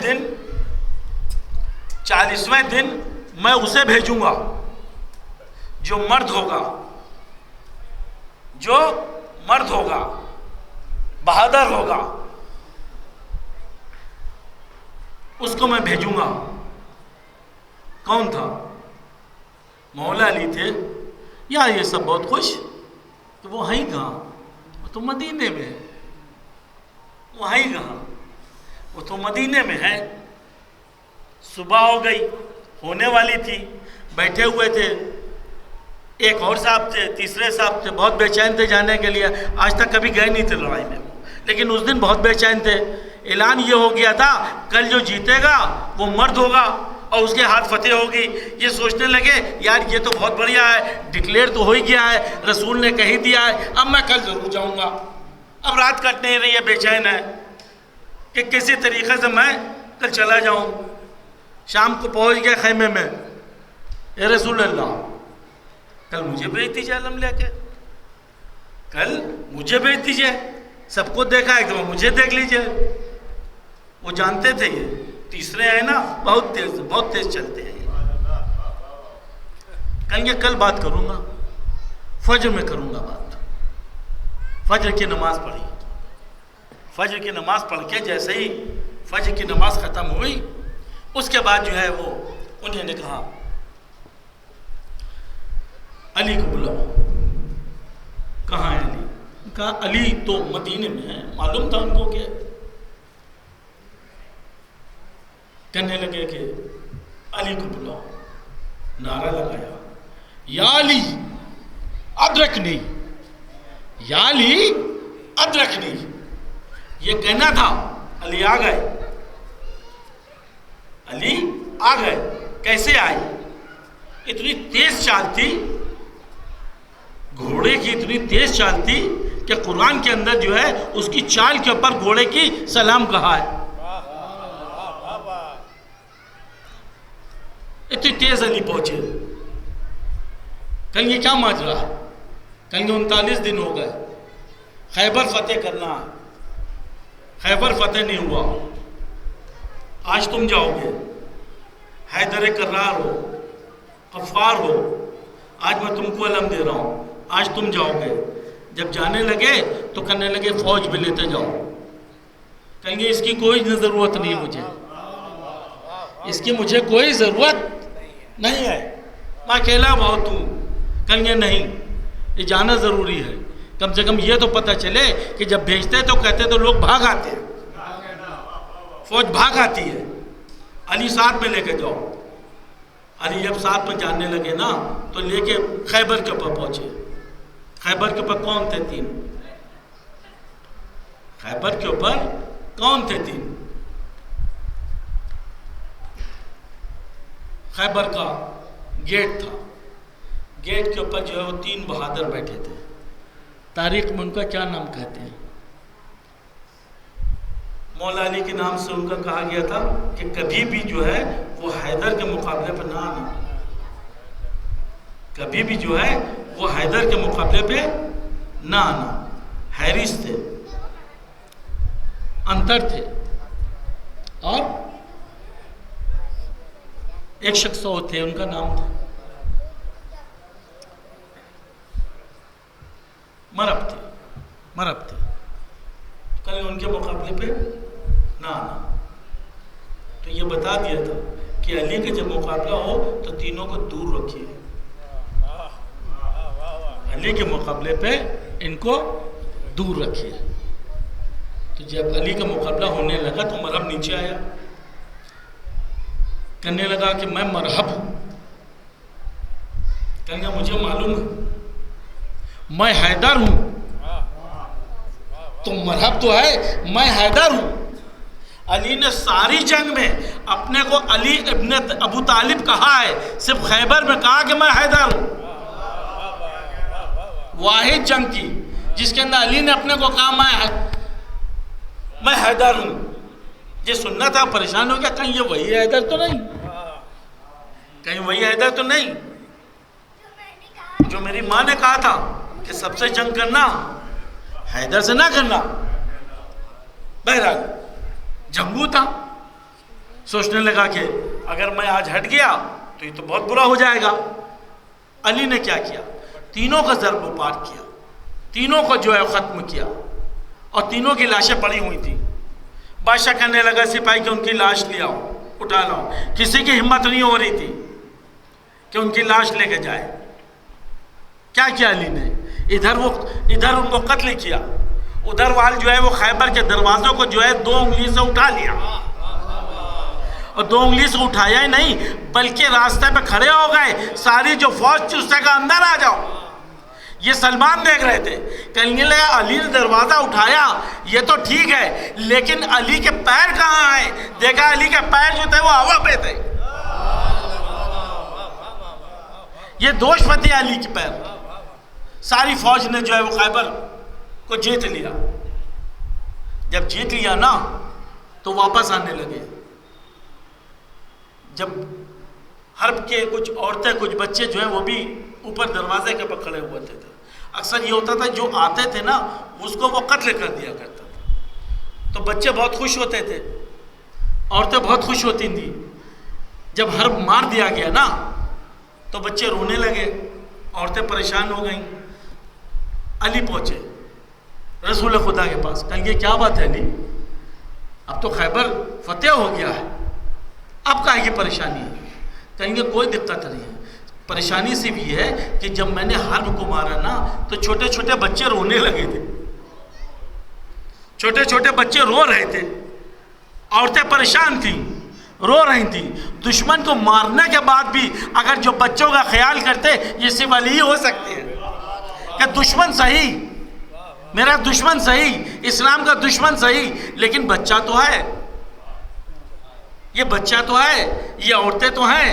دن میں اسے بھیجوں گا جو مرد ہوگا، بہادر ہوگا، اس کو میں بھیجوں گا۔ کون تھا؟ مولا علی تھے۔ یار یہ سب بہت خوش کہ وہ ہیں کہاں، وہ تو مدینے میں ہے، وہ ہیں کہاں، وہ تو مدینے میں ہے۔ صبح ہو گئی، ہونے والی تھی، بیٹھے ہوئے تھے، ایک اور صاحب تھے، تیسرے صاحب تھے، بہت بے چین تھے جانے کے لیے، آج تک کبھی گئے نہیں تھے لڑائی میں، لیکن اس دن بہت بے چین تھے۔ اعلان یہ ہو گیا تھا کل جو جیتے گا وہ مرد ہوگا اور اس کے ہاتھ فتح ہوگی۔ یہ سوچنے لگے یار یہ تو بہت بڑھیا ہے، ڈکلیئر تو ہو ہی گیا ہے، رسول نے کہی دیا ہے، اب میں کل ضرور جاؤں گا۔ اب رات کٹ نہیں رہی ہے، بے چین ہے کہ کسی طریقے سے میں کل چلا جاؤں۔ شام کو پہنچ گیا خیمے میں، اے رسول اللہ کل مجھے بھیج دیجیے علم لے کے، کل مجھے بھیج دیجیے، سب کو دیکھا ایک دفعہ مجھے دیکھ لیجیے۔ وہ جانتے تھے یہ تیسرے ہیں نا، بہت تیز چلتے ہیں۔ کہیں گے کل بات کروں گا، فجر میں کروں گا بات۔ فجر کی نماز پڑھی، فجر کی نماز پڑھ کے جیسے ہی فجر کی نماز ختم ہوئی، اس کے بعد جو ہے وہ انہوں نے کہا علی کو بلاؤ۔ کہاں ہے علی؟ کہا علی تو مدینے میں ہے۔ معلوم تھا ان کو کہ کہنے لگے کہ علی کو بلاؤ۔ نعرہ لگایا، یا علی ادرکنی، یا علی ادرکنی۔ یہ کہنا تھا، علی آ گئے، علی آ گئے۔ کیسے آئے؟ اتنی تیز چال تھی گھوڑے کی، اتنی تیز چال تھی کہ قرآن کے اندر جو ہے اس کی چال کے اوپر گھوڑے کی سلام کہا ہے۔ اتنی تیز علی پہنچے۔ کہیں گے کیا ماجرا ہے؟ کہیں گے 39 دن ہو گئے، خیبر فتح کرنا ہے، خیبر فتح نہیں ہوا، آج تم جاؤ گے، حیدر کرار ہو، غفار ہو، آج میں تم کو علم دے رہا ہوں، آج تم جاؤ گے۔ جب جانے لگے تو کہنے لگے فوج بھی لیتے جاؤ، کہیں گے اس کی کوئی ضرورت نہیں، مجھے اس کی مجھے کوئی ضرورت نہیں ہے، میں اکیلا بہت ہوں۔ کہیں گے نہیں، یہ جانا ضروری ہے، کم سے کم یہ تو پتہ چلے کہ جب بھیجتے تو کہتے تو لوگ بھاگ آتے ہیں، فوج بھاگ آتی ہے، علی ساتھ میں لے کے جاؤ۔ علی جب ساتھ میں جانے لگے نا تو لے کے خیبر کے اوپر پہنچے۔ خیبر کے اوپر کون تھے؟ 3۔ خیبر کے اوپر کون تھے؟ 3۔ خیبر کا گیٹ تھا، گیٹ کے اوپر جو ہے وہ 3 بہادر بیٹھے تھے۔ تاریخ میں ان کا کیا نام کہتے ہیں؟ مولا علی کے نام سے ان کا کہا گیا تھا کہ کبھی بھی جو ہے وہ حیدر کے مقابلے پہ نہ آنا، کبھی بھی جو ہے وہ حیدر کے مقابلے پہ نہ آنا۔ حیرث تھے، انتر تھے، اور ایک شخص اور تھے، ان کا نام تھا مرب تھے۔ کل ان کے مقابلے پہ نہ آنا۔ تو یہ بتا دیا تھا کہ علی کا جب مقابلہ ہو تو تینوں کو دور رکھیے، علی کے مقابلے پہ ان کو دور رکھیے۔ تو جب علی کا مقابلہ ہونے لگا تو مرہب نیچے آیا، کہنے لگا کہ میں مرحب ہوں۔ کہنے لگا مجھے معلوم ہے میں حیدر ہوں، تو مرحب تو ہے، میں حیدر ہوں۔ علی نے ساری جنگ میں اپنے کو علی ابن ابو طالب کہا ہے، صرف خیبر میں کہا کہ میں حیدر ہوں۔ واحد جنگ کی جس کے اندر علی نے اپنے کو کہا میں حیدر ہوں۔ یہ سننا تھا، پریشان ہو گیا، کہیں یہ وہی حیدر تو نہیں، کہیں وہی حیدر تو نہیں جو میری ماں نے کہا تھا کہ سب سے جنگ کرنا حیدر سے نہ کرنا۔ بہرحال جنگو تھا، سوچنے لگا کہ اگر میں آج ہٹ گیا تو یہ تو بہت برا ہو جائے گا۔ علی نے کیا کیا؟ تینوں کا ضرب و پار کیا، تینوں کو جو ہے ختم کیا، اور تینوں کی لاشیں پڑی ہوئی تھی۔ بادشاہ کہنے لگا سپاہی کہ ان کی لاش لے آؤ، اٹھا لاؤ۔ کسی کی ہمت نہیں ہو رہی تھی کہ ان کی لاش لے کے جائے۔ کیا کیا علی نے؟ ادھر ان کو قتل کیا، ادھر وال جو ہے وہ خیبر کے دروازوں کو جو ہے 2 انگلی سے اٹھا لیا، اور 2 انگلی سے اٹھایا ہی نہیں بلکہ راستے پہ کھڑے ہو گئے، ساری جو فوج تھی اس سے کہا اندر آ جاؤ۔ یہ سلمان دیکھ رہے تھے، کہنے لگے علی نے دروازہ اٹھایا یہ تو ٹھیک ہے، لیکن علی کے پیر کہاں ہیں؟ دیکھا علی کے پیر جو تھے وہ ہوا پہ تھے، یہ دوش پہ تھے علی کے پیر۔ ساری فوج نے جو ہے وہ خیبر کو جیت لیا۔ جب جیت لیا نا تو واپس آنے لگے۔ جب حرب کے کچھ عورتیں کچھ بچے جو ہیں وہ بھی اوپر دروازے کے پر کھڑے ہوئے تھے، اکثر یہ ہوتا تھا جو آتے تھے نا اس کو وہ قتل کر دیا کرتا تھا، تو بچے بہت خوش ہوتے تھے، عورتیں بہت خوش ہوتی تھیں۔ جب حرب مار دیا گیا نا تو بچے رونے لگے، عورتیں پریشان ہو گئیں۔ علی پہنچے رسول خدا کے پاس، کہیں گے کیا بات ہے علی، اب تو خیبر فتح ہو گیا ہے، اب کہاں کی پریشانی ہے؟ کہیں گے کوئی دقت نہیں ہے، پریشانی صرف یہ ہے کہ جب میں نے حرب کو مارا نا تو چھوٹے چھوٹے بچے رونے لگے تھے، چھوٹے چھوٹے بچے رو رہے تھے، عورتیں پریشان تھیں، رو رہی تھیں۔ دشمن کو مارنے کے بعد بھی اگر جو بچوں کا خیال کرتے یہ صرف علی ہی ہو سکتے ہیں کہ دشمن صحیح، میرا دشمن صحیح، اسلام کا دشمن صحیح، لیکن بچہ تو ہے، یہ بچہ تو ہے، یہ عورتیں تو ہیں۔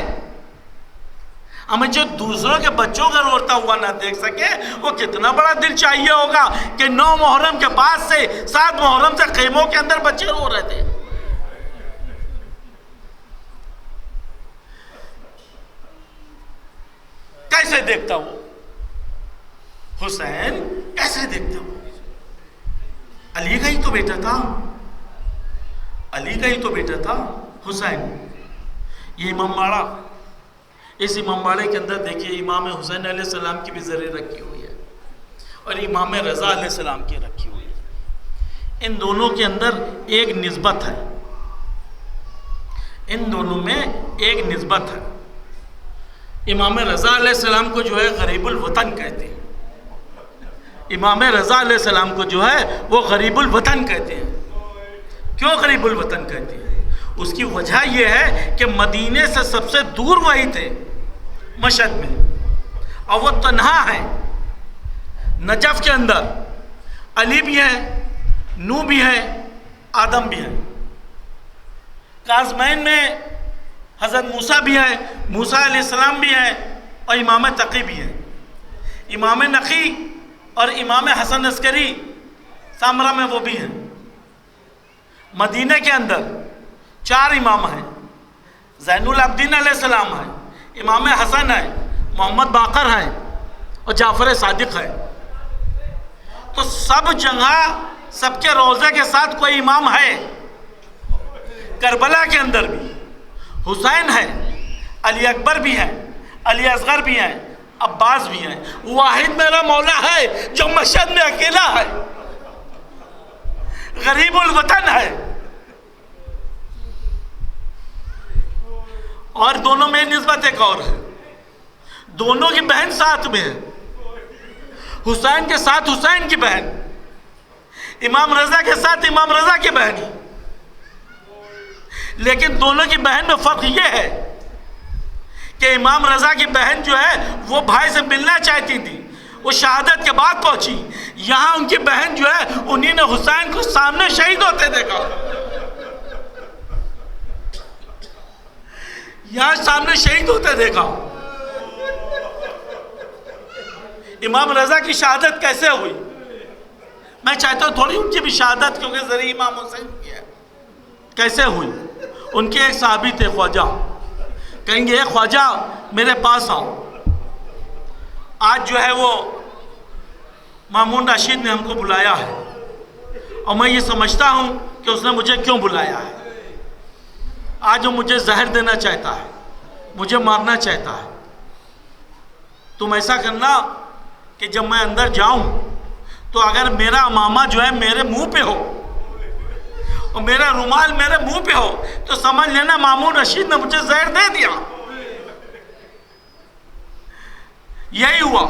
ہمیں جو دوسروں کے بچوں کا روتا ہوا نہ دیکھ سکے وہ کتنا بڑا دل چاہیے ہوگا کہ 9 محرم کے بعد سے 7 محرم سے خیموں کے اندر بچے رو رہے تھے۔ کیسے دیکھتا وہ حسین، کیسے دیکھتا وہ؟ علی کا ہی تو بیٹا تھا، علی کا ہی تو بیٹا تھا حسین. یہ امام باڑہ، اس امام باڑے کے اندر دیکھیے امام حسین علیہ السلام کی بھی زریں رکھی ہوئی ہے اور امام رضا علیہ السلام کی رکھی ہوئی ہے. ان دونوں کے اندر ایک نسبت ہے، ان دونوں میں ایک نسبت ہے. امام رضا علیہ السلام کو جو ہے غریب الوطن کہتے ہیں. امام رضا علیہ السلام کو جو ہے وہ غریب الوطن کہتے ہیں. کیوں غریب الوطن کہتے ہیں؟ اس کی وجہ یہ ہے کہ مدینے سے سب سے دور وہی تھے مشہد میں، اور وہ تنہا ہے. نجف کے اندر علی بھی ہے، نوح بھی ہے، آدم بھی ہے. کاظمین میں حضرت موسیٰ بھی ہے، موسیٰ علیہ السلام بھی ہے، اور امام تقی بھی ہے. امام نقی اور امام حسن عسکری سامرہ میں وہ بھی ہیں. مدینہ کے اندر 4 امام ہیں. زین العابدین علیہ السلام ہے، امام حسن ہے، محمد باقر ہے، اور جعفر صادق ہے. تو سب جگہ سب کے روضے کے ساتھ کوئی امام ہے. کربلا کے اندر بھی حسین ہے، علی اکبر بھی ہے، علی اصغر بھی ہے، عباس بھی ہے. واحد میرا مولا ہے جو مشہد میں اکیلا ہے، غریب الوطن ہے. اور دونوں میں نسبت ایک اور ہے، دونوں کی بہن ساتھ میں ہے. حسین کے ساتھ حسین کی بہن، امام رضا کے ساتھ امام رضا کی بہن. لیکن دونوں کی بہن میں فرق یہ ہے کہ امام رضا کی بہن جو ہے وہ بھائی سے ملنا چاہتی تھی، وہ شہادت کے بعد پہنچی. یہاں ان کی بہن جو ہے انہی نے حسین کو سامنے شہید ہوتے دیکھا، یہاں سامنے شہید ہوتے دیکھا. امام رضا کی شہادت کیسے ہوئی؟ میں چاہتا ہوں تھوڑی ان کی بھی شہادت، کیونکہ ذریعہ امام حسین کی ہے، کیسے ہوئی. ان کے ایک صحابی تھے خواجہ، کہیں گے اے خواجہ میرے پاس آؤ. آج جو ہے وہ مامون رشید نے ہم کو بلایا ہے، اور میں یہ سمجھتا ہوں کہ اس نے مجھے کیوں بلایا ہے. آج وہ مجھے زہر دینا چاہتا ہے، مجھے مارنا چاہتا ہے. تم ایسا کرنا کہ جب میں اندر جاؤں تو اگر میرا امامہ جو ہے میرے منہ پہ ہو اور میرا رومال میرے منہ پہ ہو تو سمجھ لینا مامون رشید نے مجھے زہر دے دیا. یہی ہوا.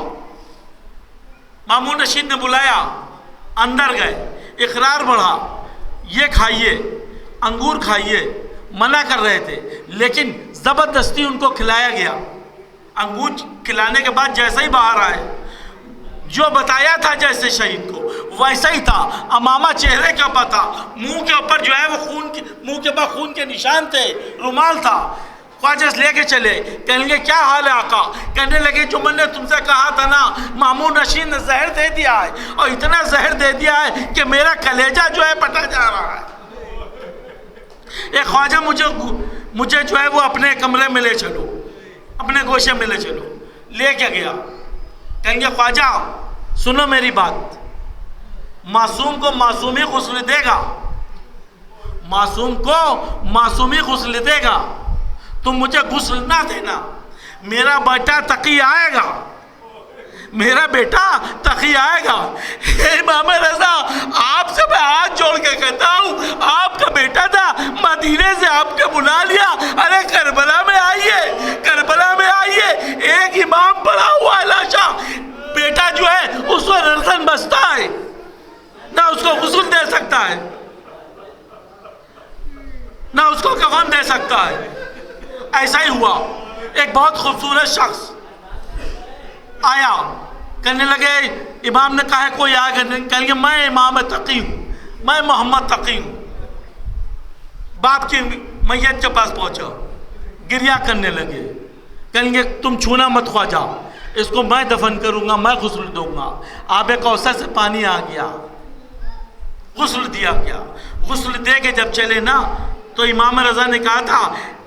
مامون رشید نے بلایا، اندر گئے، اقرار بڑھا، یہ کھائیے، انگور کھائیے. منع کر رہے تھے لیکن زبردستی ان کو کھلایا گیا. انگور کھلانے کے بعد جیسے ہی باہر آئے، جو بتایا تھا جیسے شہید کو ویسا ہی تھا. امامہ چہرے کے اوپر تھا، منہ کے اوپر جو ہے وہ منہ کے اوپر خون کے نشان تھے، رومال تھا. خواجہ لے کے چلے، کہیں گے کیا حال ہے آقا؟ کہنے لگے جو میں نے تم سے کہا تھا نا، مامون رشید نے زہر دے دیا ہے، اور اتنا زہر دے دیا ہے کہ میرا کلیجہ جو ہے پٹا جا رہا ہے. ایک خواجہ مجھے جو ہے وہ اپنے کمرے میں لے چلو، اپنے گوشے میں لے چلو. لے کے گیا. کہیں گے خواجہ سنو میری بات، معصوم کو معصومی غسل دے گا، معصوم کو معصومی غسل دے گا. تم مجھے غسل نہ دینا. میرا بیٹا تقی آئے گا، میرا بیٹا تقی آئے گا. امام رضا آپ سے میں ہاتھ جوڑ کے کہتا ہوں، آپ کا بیٹا تھا، مدینے سے آپ کے بلا لیا. ارے کربلا میں آئیے، کربلا میں آئیے. ایک امام پڑا ہوا ہے لاشا، بیٹا جو ہے اس کو رسن بستا ہے، نہ اس کو غسل دے سکتا ہے، نہ اس کو کفن دے سکتا ہے. ایسا ہی ہوا. ایک بہت خوبصورت شخص آیا، کہنے لگے امام نے کہا کوئی آگے نہیں، کہیں گے میں امام تقی ہوں، میں محمد تقی ہوں. باپ کی میت کے پاس پہنچا، گریا کرنے لگے. کہیں گے تم چھونا مت خواجہ، اس کو میں دفن کروں گا، میں غسل دوں گا. آب کوثر سے پانی آ گیا، غسل دیا گیا. غسل دے کے جب چلے نا تو امام رضا نے کہا تھا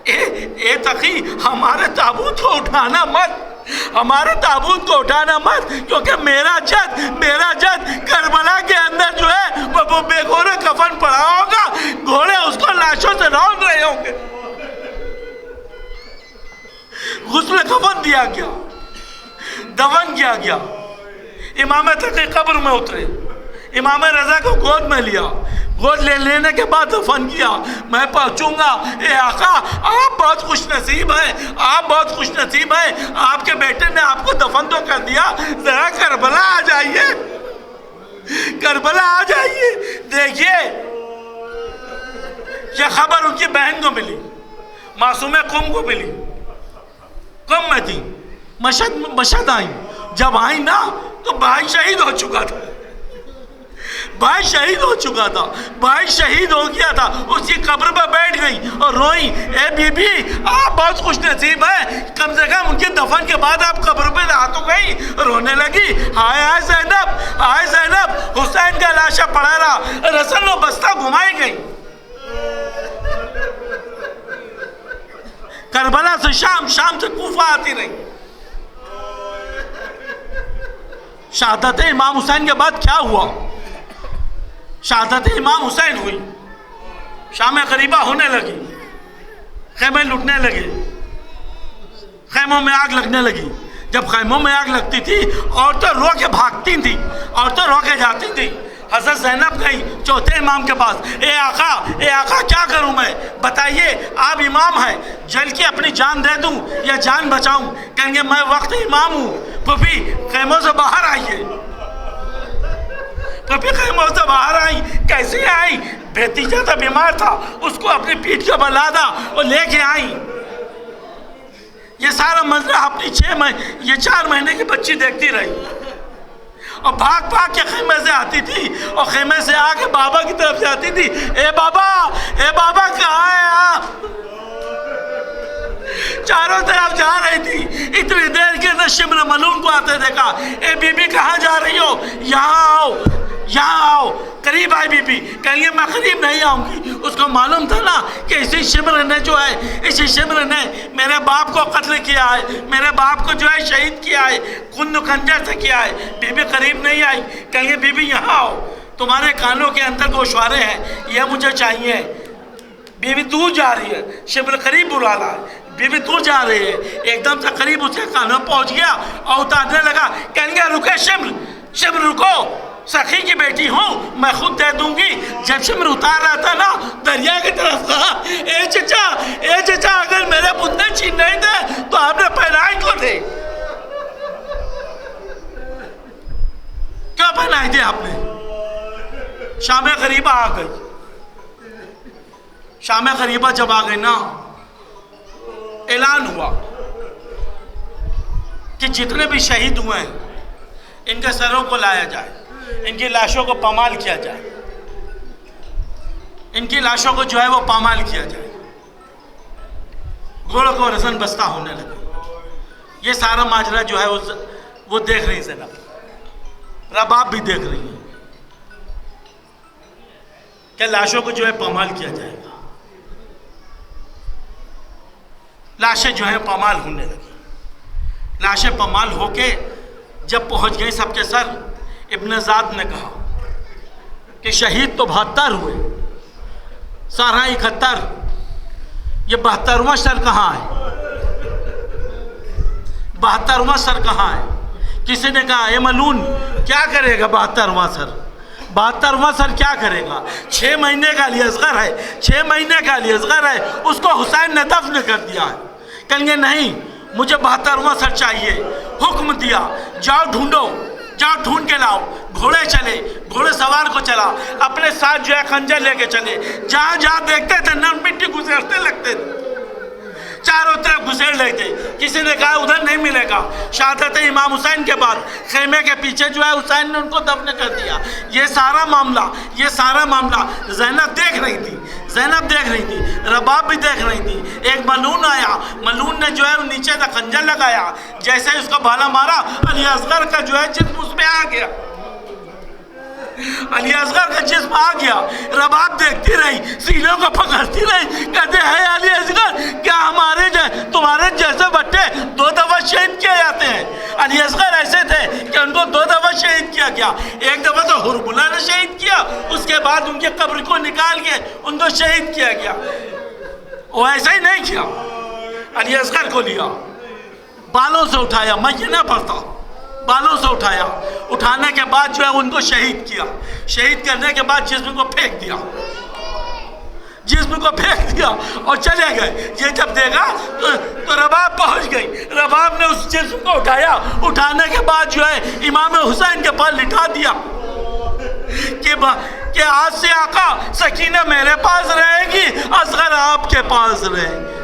اے تقی ہمارے تابوت کو اٹھانا مت، ہمارے تابوت کو اٹھانا مت، کیونکہ میرا جد کربلا کے اندر جو ہے وہ بے گھوڑے کفن پڑا ہوگا، گھوڑے اس کو لاشوں سے رون رہے ہوں گے۔ غسل کفن دیا گیا، دفن کیا گیا، امام تقی قبر میں اترے، امام رضا کو گود میں لیا، گود لینے کے بعد دفن کیا۔ میں پہنچوں گا، اے آقا آپ بہت خوش نصیب ہیں، آپ بہت خوش نصیب ہیں، آپ کے بیٹے نے آپ کو دفن تو کر دیا، ذرا کربلا آ جائیے، کربلا آ جائیے۔ دیکھیے یہ خبر ان کی بہن کو ملی، معصوم قم کو ملی، قم میں تھی، مشہد آئیں، جب آئیں نا تو بھائی شہید ہو چکا تھا، بھائی شہید ہو چکا تھا، بھائی شہید ہو گیا تھا، اس کی قبر پر بیٹھ گئی اور روئیں، اے بی بی آپ بہت خوش نصیب ہیں، کم سے کم ان کے دفن کے بعد آپ قبر پہ رہا تو گئی، رونے لگی، ہائے ہائے زینب، ہائے زینب، حسین کا لاشا پڑا رہا، رسل و بستہ گھمائی گئی۔ کربلا سے شام، شام سے کوفہ آتی رہی۔ شہادت امام حسین کے بعد کیا ہوا؟ شہادت امام حسین ہوئی، شام غریبہ ہونے لگی، خیمے لٹنے لگے، خیموں میں آگ لگنے لگی۔ جب خیموں میں آگ لگتی تھی عورتیں رو کے بھاگتی تھیں، عورتیں رو کے جاتی تھیں۔ حضرت زینب گئی چوتھے امام کے پاس، اے آقا کیا کروں میں، بتائیے آپ امام ہیں، جل کے اپنی جان دے دوں یا جان بچاؤں؟ کہیں گے میں وقت امام ہوں، پھوپھی خیموں سے باہر آئیے۔ پھوپھی خیموں سے باہر آئی، کیسے آئی؟ بھتیجا تھا بیمار تھا، اس کو اپنی پیٹھ کے بل لادا اور لے کے آئی۔ یہ سارا منظر اپنی 4 مہینے کی بچی دیکھتی رہی اور بھاگ کے خیمے سے آتی تھی اور خیمے سے آ کے بابا کی طرف جاتی تھی، اے بابا کہاں ہے آپ؟ چاروں طرف جا رہی تھی، اتنی دیر کے اندر شمر ملون کو آتے دیکھا، اے بی بی کہاں جا رہی ہو؟ یہاں آؤ، قریب آئی بی بی، کہیں گے میں قریب نہیں آؤں گی۔ اس کو معلوم تھا نا کہ اسی شمر نے جو ہے، اسی شمر نے میرے باپ کو قتل کیا ہے، میرے باپ کو جو ہے شہید کیا ہے، خون خنجر سے کیا ہے۔ بی بی قریب نہیں آئی، کہیں گے بی بی یہاں آؤ، تمہارے کانوں کے اندر گوشوارے ہیں، یہ مجھے چاہیے۔ بی بی دور جا رہی ہے، شمر قریب بلا رہا ہے، بی بی دور جا رہی ہے، ایک دم سے قریب اس کے کانوں پہنچ گیا اور اتارنے لگا، کہیں گے رکے شمر رکو، سخی کی بیٹی ہوں، میں خود دے دوں گی۔ جب شمر اتار رہا تھا نا دریا کی طرف کہا، اے چچا اگر میرے پتنے چھین نہیں تھے تو آپ نے پہنائی کو تھے، کیوں پہنائی تھے آپ نے؟ شام غریبہ آ گئی، شام غریبہ جب آ گئی نا اعلان ہوا کہ جتنے بھی شہید ہوئے ہیں ان کے سروں کو لایا جائے، ان کی لاشوں کو پامال کیا جائے، ان کی لاشوں کو جو ہے وہ پامال کیا جائے۔ گھوڑوں کو رسن بستہ ہونے لگے۔ یہ سارا ماجرا جو ہے وہ دیکھ رہی زینب، رباب بھی دیکھ رہی ہے کہ لاشوں کو جو ہے پامال کیا جائے گا۔ لاشیں جو ہیں پامال ہونے لگی، لاشیں پامال ہو کے جب پہنچ گئی سب کے سر، ابن زاد نے کہا کہ شہید تو 72 ہوئے، سارا 71، یہ 72واں سر کہاں ہے؟ 72واں سر کہاں ہے؟ کسی نے کہا اے ملون کیا کرے گا 72واں سر؟ 72واں سر کیا کرے گا؟ 6 مہینے کا علی اصغر ہے، 6 مہینے کا علی اصغر ہے، اس کو حسین نے دفن کر دیا ہے۔ کہیں گے نہیں مجھے 72واں سر چاہیے۔ حکم دیا جاؤ ڈھونڈو، جاؤ ڈھونڈ کے لاؤ۔ گھوڑے چلے، گھوڑے سوار کو چلا، اپنے ساتھ جو ہے خنجر لے کے چلے، جہاں جہاں دیکھتے تھے نرم مٹی گزرتے لگتے تھے، چاروں طرف گزر رہے تھے۔ کسی نے کہا ادھر نہیں ملے گا۔ شہادت امام حسین کے بعد خیمے کے پیچھے جو ہے حسین نے ان کو دفن کر دیا۔ یہ سارا معاملہ زینب دیکھ رہی تھی، رباب بھی دیکھ رہی تھی۔ ایک ملون آیا، ملون نے جو ہے نیچے سے خنجر لگایا، جیسے اس کو بھالا مارا علی اصغر کا جو ہے جسم اس میں آ گیا، علی اصغر کا جسم آ گیا۔ رباب دیکھتی رہی، سینوں کو پکڑتی رہی، کہتے ہیں علی اصغر کیا تمہارے جیسے بٹے 2 دفعہ شہید کیے جاتے کو نکال کے ان کو شہید کیا گیا. وہ ایسا ہی نہیں کیا. علی اصغر کو لیا, بالوں سے اٹھایا, میں یہ نہ پڑھتا, بالوں سے اٹھایا, اٹھانے کے بعد جو ہے ان کو شہید کیا. شہید کرنے کے بعد جسم کو پھینک دیا, جسم کو پھینک دیا اور چلے گئے. یہ جب دیکھا تو رباب پہنچ گئی. رباب نے اس جسم کو اٹھایا, اٹھانے کے بعد جو ہے امام حسین کے پاس لٹا دیا کہ آج سے آقا سکینہ میرے پاس رہے گی, اصغر آپ کے پاس رہے گی.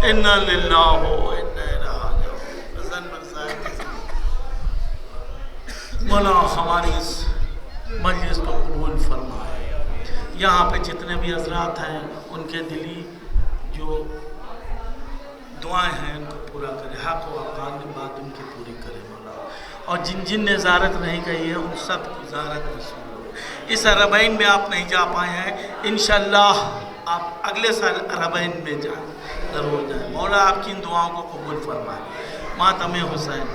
اِنَّا لِلَّهُ وَإِنَّا إِلَيْهِ رَاجِعُونَ. مولا ہماری اس مجلس کو قبول فرمائے. یہاں پہ جتنے بھی حضرات ہیں ان کے دلی جو دعائیں ہیں ان کو پورا کرے. حق و حقان بات ان کی پوری کرے مولا. اور جن جن نے زیارت نہیں کی ہے ان سب کو زیارت نصیب ہو. اس حرمین میں آپ نہیں جا پائے ہیں, انشاءاللہ آپ اگلے سال حرمین میں جائیں, ضرور جائیں. مولا آپ کی ان دعاؤں کو قبول فرمائے. ماتم حسین